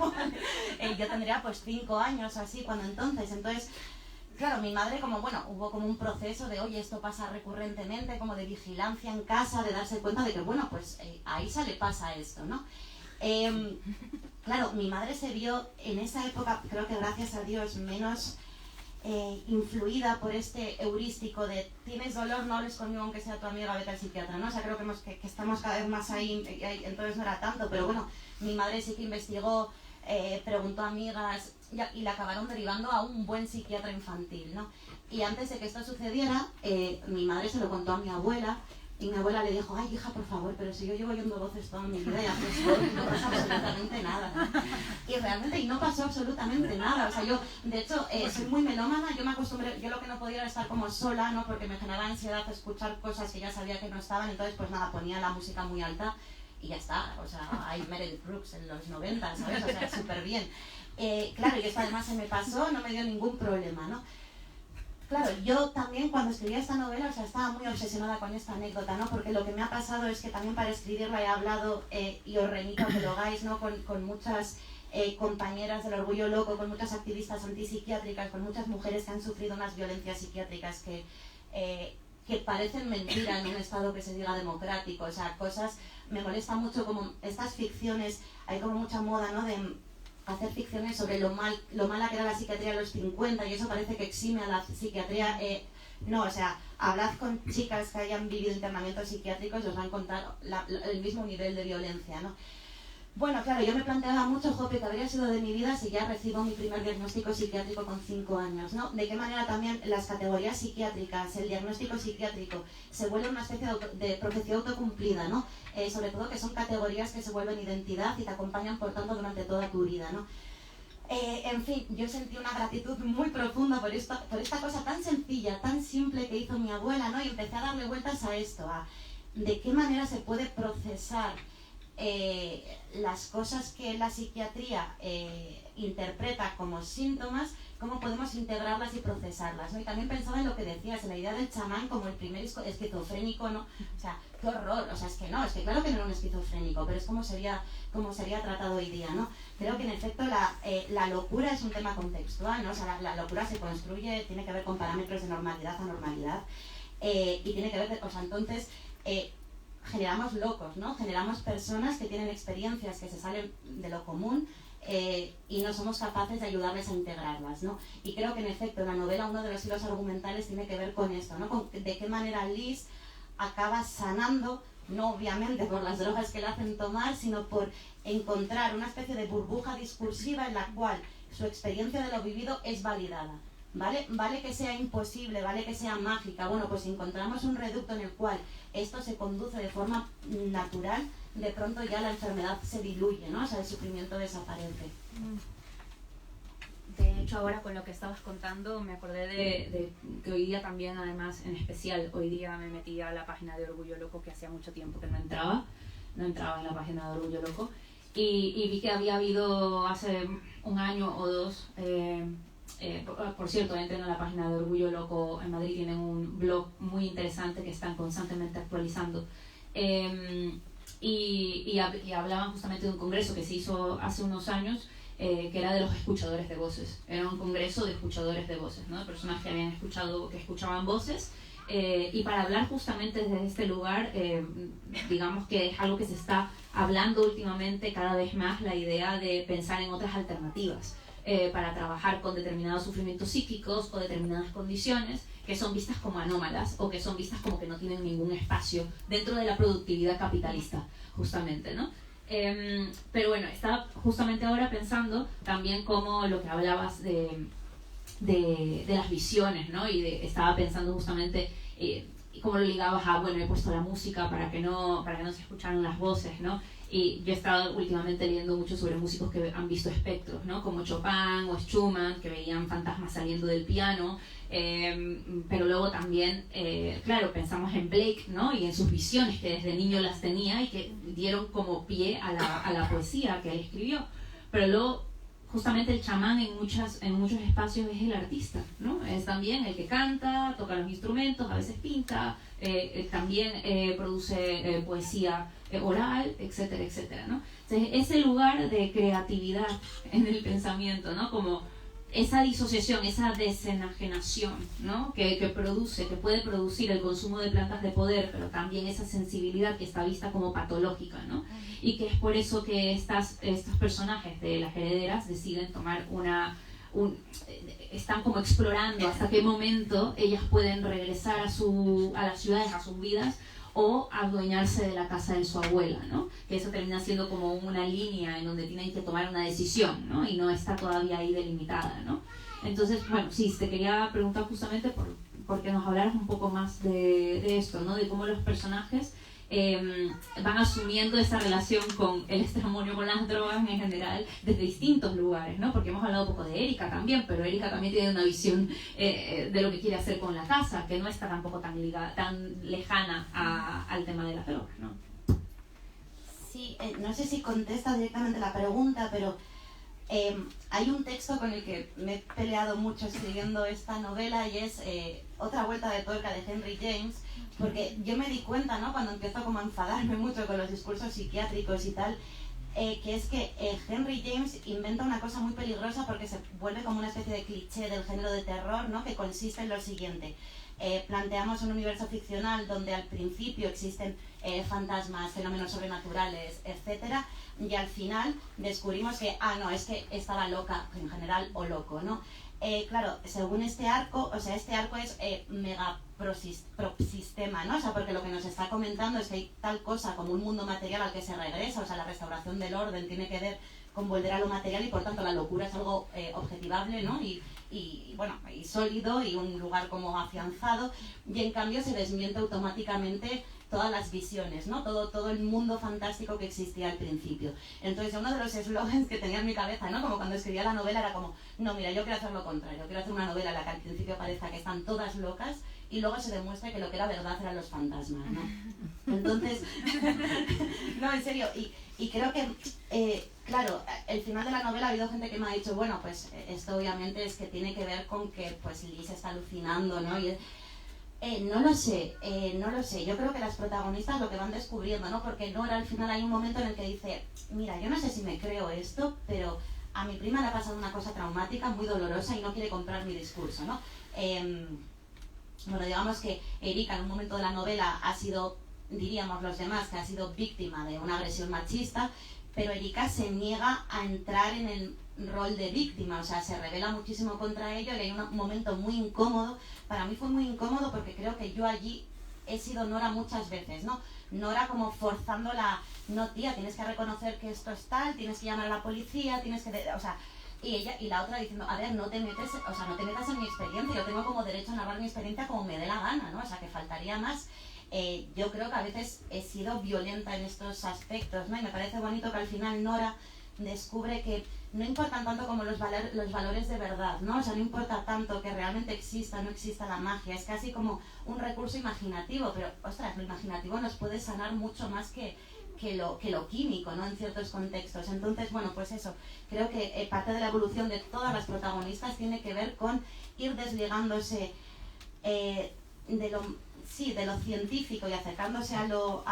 Yo tendría pues 5 años o así entonces, claro, mi madre hubo como un proceso de, oye, esto pasa recurrentemente, como de vigilancia en casa, de darse cuenta de que, bueno, pues ahí se le pasa esto, ¿no? Claro, mi madre se vio en esa época, creo que gracias a Dios, menos influida por este heurístico de tienes dolor, no hables conmigo aunque sea tu amiga, vete al psiquiatra, ¿no? O sea, creo que estamos cada vez más ahí, entonces no era tanto, pero bueno, mi madre sí que investigó, preguntó a amigas y la acabaron derivando a un buen psiquiatra infantil, ¿no? Y antes de que esto sucediera, mi madre se lo contó a mi abuela. Y mi abuela le dijo, ay hija, por favor, pero si yo llevo oyendo voces toda mi vida y no pasa absolutamente nada. Y realmente no pasó absolutamente nada. O sea, yo, de hecho, soy muy melómana, yo me acostumbré, yo lo que no podía era estar como sola, ¿no? Porque me generaba ansiedad escuchar cosas que ya sabía que no estaban, entonces pues nada, ponía la música muy alta y ya está. O sea, hay Meredith Brooks en los 90, ¿sabes? O sea, súper bien. Claro, y esto además se me pasó, no me dio ningún problema, ¿no? Claro, yo también cuando escribía esta novela, o sea, estaba muy obsesionada con esta anécdota, ¿no? Porque lo que me ha pasado es que también para escribirla he hablado, y os remito a que lo hagáis, ¿no? Con muchas compañeras del Orgullo Loco, con muchas activistas antipsiquiátricas, con muchas mujeres que han sufrido unas violencias psiquiátricas que parecen mentira en un estado que se diga democrático. O sea, me molesta mucho como estas ficciones, hay como mucha moda, ¿no? De hacer ficciones sobre lo mala que era la psiquiatría en los 50 y eso parece que exime a la psiquiatría. No, o sea, hablad con chicas que hayan vivido internamientos psiquiátricos y os van a contar el mismo nivel de violencia, ¿no? Bueno, claro, yo me planteaba mucho, jope, que habría sido de mi vida si ya recibo mi primer diagnóstico psiquiátrico con 5 años, ¿no? De qué manera también las categorías psiquiátricas, el diagnóstico psiquiátrico, se vuelve una especie de profecía autocumplida, ¿no? Sobre todo que son categorías que se vuelven identidad y te acompañan, por tanto, durante toda tu vida, ¿no? En fin, yo sentí una gratitud muy profunda por esta cosa tan sencilla, tan simple que hizo mi abuela, ¿no? Y empecé a darle vueltas a esto, a de qué manera se puede procesar las cosas que la psiquiatría interpreta como síntomas, cómo podemos integrarlas y procesarlas, ¿no? Y también pensaba en lo que decías, en la idea del chamán como el primer esquizofrénico, ¿no? O sea, qué horror, o sea, es que claro que no era un esquizofrénico, pero es como sería tratado hoy día, ¿no? Creo que en efecto la locura es un tema contextual, ¿no? O sea, la locura se construye, tiene que ver con parámetros de normalidad, anormalidad, y tiene que ver, o sea, entonces generamos locos, ¿no? Generamos personas que tienen experiencias que se salen de lo común y no somos capaces de ayudarles a integrarlas, ¿no? Y creo que en efecto en la novela uno de los hilos argumentales tiene que ver con esto, ¿no? Con de qué manera Liz acaba sanando, no obviamente por las drogas que le hacen tomar, sino por encontrar una especie de burbuja discursiva en la cual su experiencia de lo vivido es validada. Vale que sea imposible, vale que sea mágica, bueno, pues si encontramos un reducto en el cual esto se conduce de forma natural, de pronto ya la enfermedad se diluye, ¿no? O sea, el sufrimiento desaparece. De hecho, ahora con lo que estabas contando, me acordé de que hoy día también, además, en especial, hoy día me metí a la página de Orgullo Loco, que hacía mucho tiempo que no entraba en la página de Orgullo Loco, y vi que había habido hace un año o dos... por cierto, entren a la página de Orgullo Loco en Madrid, tienen un blog muy interesante que están constantemente actualizando, y hablaban justamente de un congreso que se hizo hace unos años, que era de los escuchadores de voces. Era un congreso de escuchadores de voces, ¿no? De personas que escuchaban voces, y para hablar justamente desde este lugar, digamos que es algo que se está hablando últimamente cada vez más, la idea de pensar en otras alternativas para trabajar con determinados sufrimientos psíquicos o determinadas condiciones que son vistas como anómalas o que son vistas como que no tienen ningún espacio dentro de la productividad capitalista, justamente, ¿no? Pero bueno, estaba justamente ahora pensando también como lo que hablabas de las visiones, ¿no? Y estaba pensando justamente cómo lo ligabas a, bueno, he puesto la música para que no se escucharan las voces, ¿no? Y yo he estado últimamente leyendo mucho sobre músicos que han visto espectros, ¿no? Como Chopin o Schumann, que veían fantasmas saliendo del piano, pero luego también, claro, pensamos en Blake, ¿no? Y en sus visiones que desde niño las tenía y que dieron como pie a la poesía que él escribió. Pero luego, justamente el chamán en muchos espacios es el artista, ¿no? Es también el que canta, toca los instrumentos, a veces pinta, también produce poesía oral, etcétera, etcétera, ¿no? Entonces, ese lugar de creatividad en el pensamiento, ¿no? Como esa disociación, esa desenajenación, ¿no? que puede producir el consumo de plantas de poder, pero también esa sensibilidad que está vista como patológica, ¿no? Y que es por eso que estos personajes de las herederas deciden tomar están como explorando hasta qué momento ellas pueden regresar a las ciudades, a sus vidas, o adueñarse de la casa de su abuela, ¿no? Que eso termina siendo como una línea en donde tienen que tomar una decisión, ¿no? Y no está todavía ahí delimitada, ¿no? Entonces, bueno, sí, te quería preguntar justamente porque nos hablaras un poco más de esto, ¿no? De cómo los personajes van asumiendo esa relación con el estramonio, con las drogas en general, desde distintos lugares, ¿no? Porque hemos hablado un poco de Erika también, pero Erika también tiene una visión de lo que quiere hacer con la casa, que no está tampoco tan lejana al tema de las drogas, ¿no? Sí, no sé si contesta directamente la pregunta, pero hay un texto con el que me he peleado mucho escribiendo esta novela y es Otra vuelta de tuerca de Henry James, porque yo me di cuenta, ¿no? Cuando empiezo como a enfadarme mucho con los discursos psiquiátricos y tal, que es que Henry James inventa una cosa muy peligrosa porque se vuelve como una especie de cliché del género de terror, ¿no? Que consiste en lo siguiente. Planteamos un universo ficcional donde al principio existen fantasmas, fenómenos sobrenaturales, etcétera, y al final descubrimos que, no, es que estaba loca en general o loco, ¿no? claro, según este arco, o sea, este arco es mega prosistema, ¿no? O sea, porque lo que nos está comentando es que hay tal cosa como un mundo material al que se regresa, o sea, la restauración del orden tiene que ver con volver a lo material y por tanto la locura es algo objetivable, ¿no? Y bueno, y sólido y un lugar como afianzado, y en cambio se desmiente automáticamente todas las visiones, ¿no? Todo el mundo fantástico que existía al principio. Entonces uno de los eslogans que tenía en mi cabeza, ¿no? Como cuando escribía la novela era como, no, mira, yo quiero hacer lo contrario, quiero hacer una novela en la que al principio parezca que están todas locas y luego se demuestre que lo que era verdad eran los fantasmas, ¿no? Entonces, no, en serio, y creo que, claro, el final de la novela ha habido gente que me ha dicho, bueno, pues esto obviamente es que tiene que ver con que pues Liz está alucinando, ¿no? Y, no lo sé, yo creo que las protagonistas lo que van descubriendo, ¿no? Porque Nora al final hay un momento en el que dice, mira, yo no sé si me creo esto, pero a mi prima le ha pasado una cosa traumática, muy dolorosa y no quiere comprar mi discurso, ¿no? Bueno, digamos que Erika en un momento de la novela ha sido, diríamos los demás, que ha sido víctima de una agresión machista, pero Erika se niega a entrar en el rol de víctima, o sea, se revela muchísimo contra ello y hay un momento muy incómodo. Para mí fue muy incómodo porque creo que yo allí he sido Nora muchas veces, ¿no? Nora como forzándola, no tía, tienes que reconocer que esto es tal, tienes que llamar a la policía, tienes que, o sea, y ella y la otra diciendo, a ver, no te metas en mi experiencia, yo tengo como derecho a narrar mi experiencia como me dé la gana, ¿no? O sea, que faltaría más. Yo creo que a veces he sido violenta en estos aspectos, ¿no? Y me parece bonito que al final Nora descubre que no importan tanto como los valores de verdad, ¿no? O sea, no importa tanto que realmente exista o no exista la magia, es casi como un recurso imaginativo, pero, ostras, lo imaginativo nos puede sanar mucho más que lo químico, ¿no? En ciertos contextos. Entonces, bueno, pues eso, creo que parte de la evolución de todas las protagonistas tiene que ver con ir desligándose de lo científico y acercándose a lo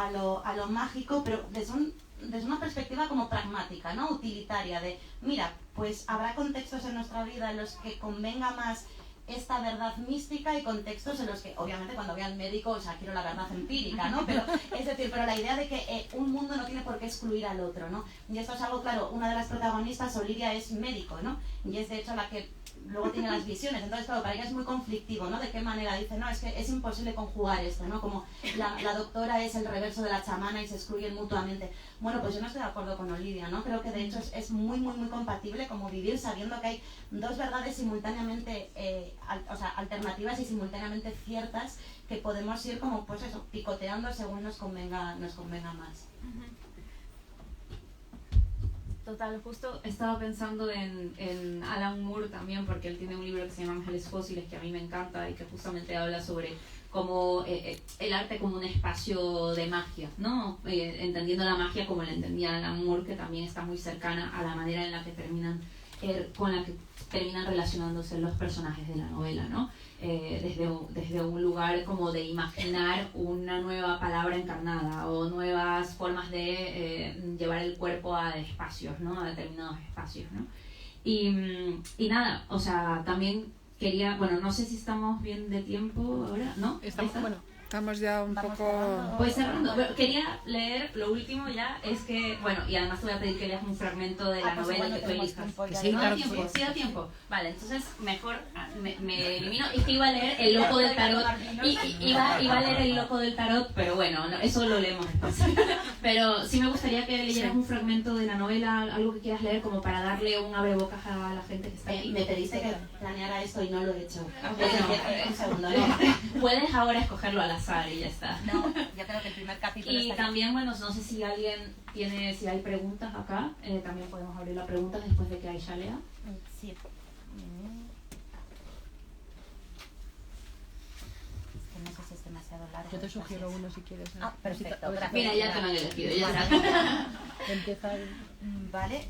mágico, pero desde una perspectiva como pragmática, ¿no? Utilitaria, de, mira, pues habrá contextos en nuestra vida en los que convenga más esta verdad mística y contextos en los que, obviamente, cuando voy al médico, o sea, quiero la verdad empírica, ¿no? Pero, es decir, pero la idea de que un mundo no tiene por qué excluir al otro, ¿no? Y esto es algo, claro, una de las protagonistas, Olivia, es médico, ¿no? Y es, de hecho, la que luego tiene las visiones, entonces claro, para ella es muy conflictivo, ¿no? De qué manera dice, no, es que es imposible conjugar esto, ¿no? Como la doctora es el reverso de la chamana y se excluyen mutuamente. Bueno, pues yo no estoy de acuerdo con Olivia, ¿no? Creo que de hecho es muy, muy, muy compatible como vivir sabiendo que hay dos verdades simultáneamente, alternativas y simultáneamente ciertas que podemos ir como, pues eso, picoteando según nos convenga más. Total, justo estaba pensando en Alan Moore también, porque él tiene un libro que se llama Ángeles Fósiles, que a mí me encanta y que justamente habla sobre cómo el arte como un espacio de magia, ¿no? Entendiendo la magia como la entendía Alan Moore, que también está muy cercana a la manera en la que terminan relacionándose los personajes de la novela, ¿no? Desde un lugar como de imaginar una nueva palabra encarnada o nuevas formas de llevar el cuerpo a espacios, ¿no? A determinados espacios, ¿no? Y nada, o sea, también quería, bueno, no sé si estamos bien de tiempo ahora, ¿no? Estamos ya un poco... Voy cerrando. Bueno, quería leer lo último ya, es que, bueno, y además te voy a pedir que leas un fragmento de la novela que tú elijas. Sí, claro, tiempo, sí da tiempo. Vale, entonces mejor me elimino. Es que iba a leer El Loco del Tarot. Iba a leer El Loco del Tarot, pero bueno, no, eso lo leemos después. Pero sí me gustaría que leyeras un fragmento de la novela, algo que quieras leer, como para darle un abrebocas a la gente que está aquí. Me pediste que planeara esto y no lo he hecho. Un segundo, ¿no? Puedes ahora escogerlo al azar y ya está. No, yo creo que el primer capítulo y también, bueno, no sé si alguien tiene, si hay preguntas acá, también podemos abrir la pregunta después de que Aisha lea. Sí. Es que no sé si es demasiado largo. Yo te sugiero uno si quieres. Ah, perfecto, gracias. Mira, ya te lo han elegido, ya está. Empieza Vale.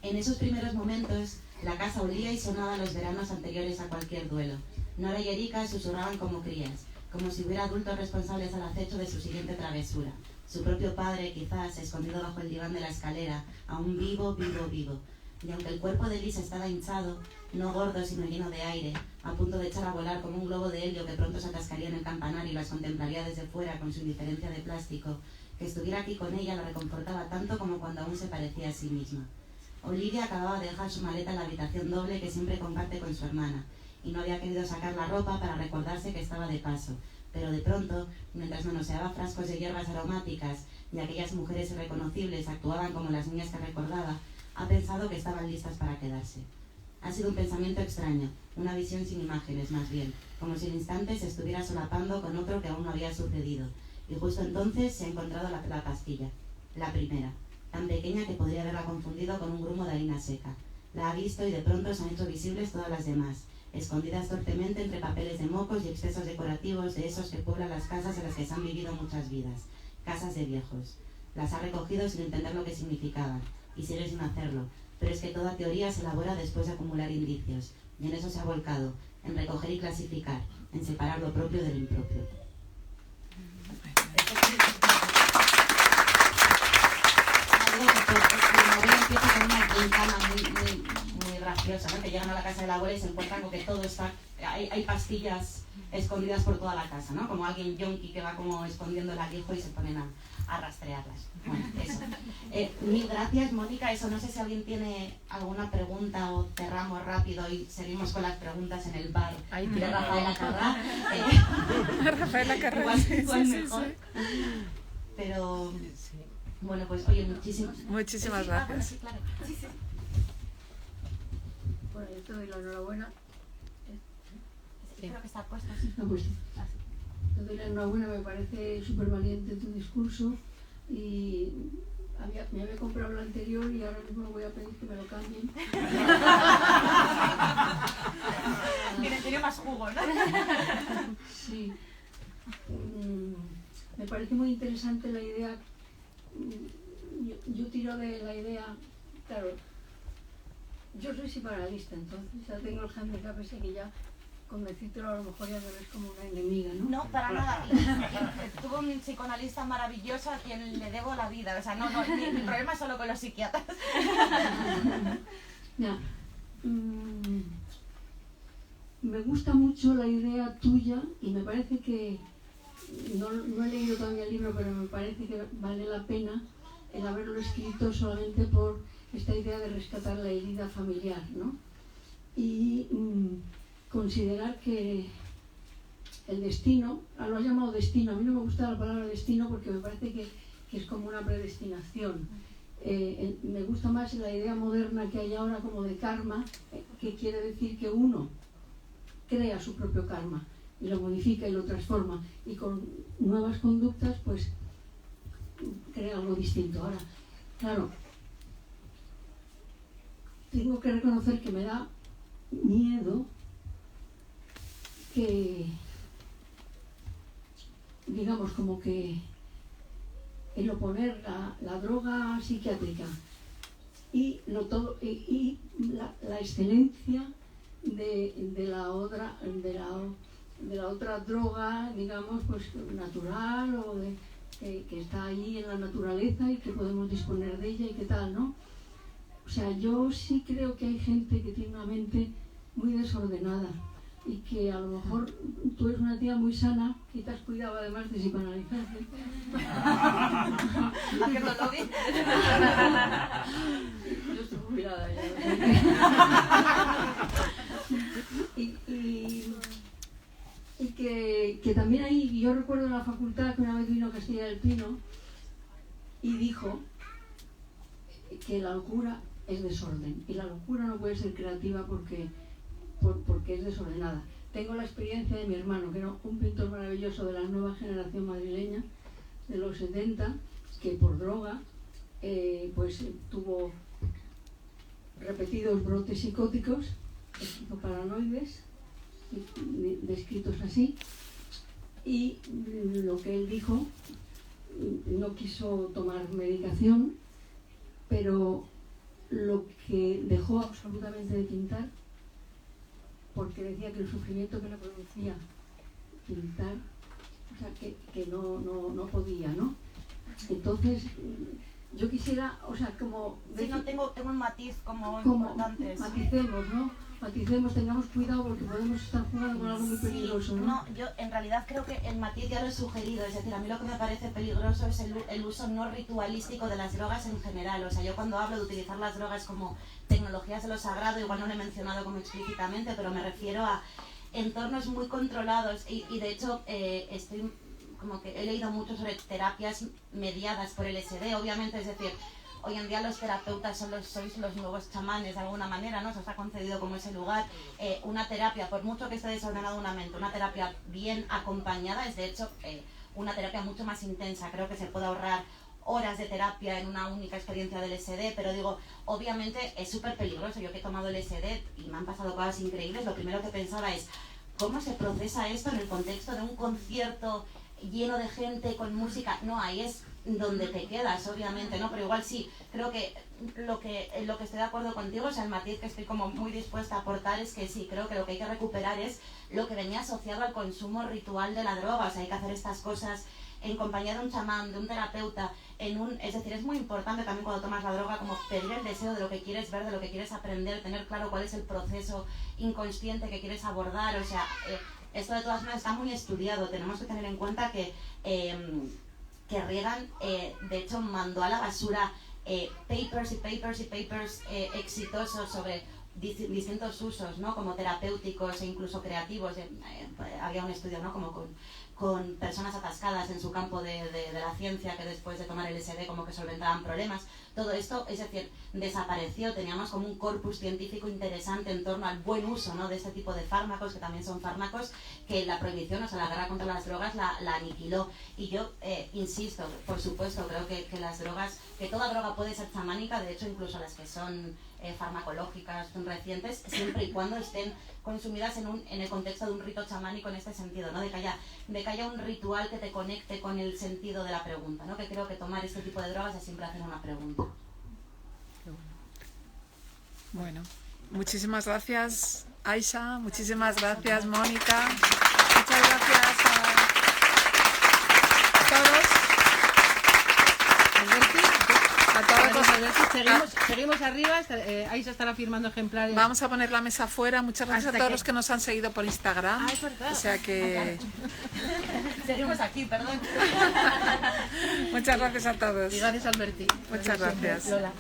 En esos primeros momentos, la casa olía y sonaba los veranos anteriores a cualquier duelo. Nora y Erika susurraban como crías, como si hubiera adultos responsables al acecho de su siguiente travesura. Su propio padre, quizás, escondido bajo el diván de la escalera, aún vivo. Y aunque el cuerpo de Lisa estaba hinchado, no gordo sino lleno de aire, a punto de echar a volar como un globo de helio que pronto se atascaría en el campanario y las contemplaría desde fuera con su indiferencia de plástico, que estuviera aquí con ella la reconfortaba tanto como cuando aún se parecía a sí misma. Olivia acababa de dejar su maleta en la habitación doble que siempre comparte con su hermana y no había querido sacar la ropa para recordarse que estaba de paso, pero de pronto, mientras manoseaba frascos de hierbas aromáticas y aquellas mujeres irreconocibles actuaban como las niñas que recordaba, ha pensado que estaban listas para quedarse. Ha sido un pensamiento extraño, una visión sin imágenes más bien, como si el instante se estuviera solapando con otro que aún no había sucedido, y justo entonces se ha encontrado la pastilla, la primera, tan pequeña que podría haberla confundido con un grumo de harina seca. La ha visto y de pronto se han hecho visibles todas las demás, escondidas torpemente entre papeles de mocos y excesos decorativos de esos que pueblan las casas en las que se han vivido muchas vidas, casas de viejos. Las ha recogido sin entender lo que significaban, y sigue sin hacerlo, pero es que toda teoría se elabora después de acumular indicios, y en eso se ha volcado, en recoger y clasificar, en separar lo propio del impropio. Empieza con una ventana muy graciosa, ¿no? Que llegan a la casa de la abuela y se encuentran con que todo está... Hay pastillas escondidas por toda la casa, ¿no? Como alguien yonki que va como escondiendo el alijo y se ponen a rastrearlas. Bueno, eso. Mil gracias, Mónica. Eso, no sé si alguien tiene alguna pregunta o cerramos rápido y seguimos con las preguntas en el bar de Rafaela Carrá. Rafaela Carrá, igual mejor. Sí. Pero... Bueno, pues oye, muchísimas gracias. Sí, claro. Sí. Bueno, yo te doy la enhorabuena. Sí. Creo que está puesto. Está puesto. Te doy la enhorabuena, me parece súper valiente tu discurso y me había comprado el anterior y ahora mismo voy a pedir que me lo cambien. Tiene más jugo, ¿no? Sí. Me parece muy interesante la idea. Yo tiro de la idea, claro, yo soy psicoanalista, entonces ya tengo el handicap ese que ya convencírtelo a lo mejor ya no eres como una enemiga, ¿no? No, para nada. Tuve un psicoanalista maravilloso a quien le debo la vida, o sea, no, mi problema es solo con los psiquiatras. Ya. Me gusta mucho la idea tuya y me parece que no he leído todavía el libro, pero me parece que vale la pena el haberlo escrito solamente por esta idea de rescatar la herida familiar, ¿no? Y considerar que el destino, lo has llamado destino, a mí no me gusta la palabra destino porque me parece que es como una predestinación. Me gusta más la idea moderna que hay ahora como de karma, que quiere decir que uno crea su propio karma y lo modifica y lo transforma y con nuevas conductas pues crea algo distinto. Ahora, claro, tengo que reconocer que me da miedo que, digamos, como que el oponer la droga psiquiátrica y la excelencia de la otra droga, digamos, pues natural o que está ahí en la naturaleza y que podemos disponer de ella y qué tal, ¿no? O sea, yo sí creo que hay gente que tiene una mente muy desordenada y que a lo mejor tú eres una tía muy sana, que te has cuidado además de psicoanalizarte. Haciendo lobby. Yo estoy jubilada ya. Y que también ahí, yo recuerdo en la facultad que una vez vino Castilla del Pino y dijo que la locura es desorden y la locura no puede ser creativa porque es desordenada. Tengo la experiencia de mi hermano, que era un pintor maravilloso de la nueva generación madrileña de los 70, que por droga pues tuvo repetidos brotes psicóticos, paranoides, descritos así, y lo que él dijo, no quiso tomar medicación, pero lo que dejó absolutamente de pintar, porque decía que el sufrimiento que le producía pintar, o sea, que no podía, ¿no? Entonces, yo quisiera, o sea, como... Sí, no, tengo un matiz como importante. Maticemos, ¿no? maticemos, tengamos cuidado porque podemos estar jugando con algo muy peligroso, ¿no? No, yo en realidad creo que el matiz ya lo he sugerido, es decir, a mí lo que me parece peligroso es el uso no ritualístico de las drogas en general. O sea, yo cuando hablo de utilizar las drogas como tecnologías de lo sagrado, igual no lo he mencionado como explícitamente, pero me refiero a entornos muy controlados y de hecho estoy como que he leído mucho sobre terapias mediadas por LSD, obviamente, es decir, hoy en día los terapeutas sois los nuevos chamanes de alguna manera, ¿no? Se os ha concedido como ese lugar. Una terapia, por mucho que esté desordenado una mente, una terapia bien acompañada es de hecho una terapia mucho más intensa. Creo que se puede ahorrar horas de terapia en una única experiencia del LSD, pero digo, obviamente es súper peligroso. Yo que he tomado LSD y me han pasado cosas increíbles, lo primero que pensaba es ¿cómo se procesa esto en el contexto de un concierto lleno de gente con música? No, ahí es donde te quedas, obviamente, ¿no? Pero igual sí, creo que lo que estoy de acuerdo contigo, o sea, el matiz que estoy como muy dispuesta a aportar es que sí, creo que lo que hay que recuperar es lo que venía asociado al consumo ritual de la droga. O sea, hay que hacer estas cosas en compañía de un chamán, de un terapeuta, es decir, es muy importante también cuando tomas la droga como pedir el deseo de lo que quieres ver, de lo que quieres aprender, tener claro cuál es el proceso inconsciente que quieres abordar. O sea, esto de todas maneras está muy estudiado. Tenemos que tener en cuenta que Reagan, de hecho, mandó a la basura papers exitosos sobre distintos usos, ¿no? Como terapéuticos e incluso creativos. Había un estudio, ¿no? Como con personas atascadas en su campo de la ciencia que después de tomar LSD como que solventaban problemas. Todo esto, es decir, desapareció. Teníamos como un corpus científico interesante en torno al buen uso, ¿no? De este tipo de fármacos, que también son fármacos que la prohibición, o sea, la guerra contra las drogas la aniquiló. Y yo insisto, por supuesto, creo que las drogas, que toda droga puede ser chamánica, de hecho incluso las que son farmacológicas, son recientes, siempre y cuando estén consumidas en el contexto de un rito chamánico en este sentido, ¿no? De que haya un ritual que te conecte con el sentido de la pregunta, ¿no? Que creo que tomar este tipo de drogas es siempre hacer una pregunta. Bueno, muchísimas gracias, Aisha, muchísimas gracias, Mónica, muchas gracias a todos. Seguimos arriba, Aisha estará firmando ejemplares. Vamos a poner la mesa afuera. Muchas gracias a todos los que nos han seguido por Instagram. Es verdad. O sea que... Seguimos aquí, perdón. Muchas gracias a todos. Y gracias, Alberti. Muchas gracias. Lola.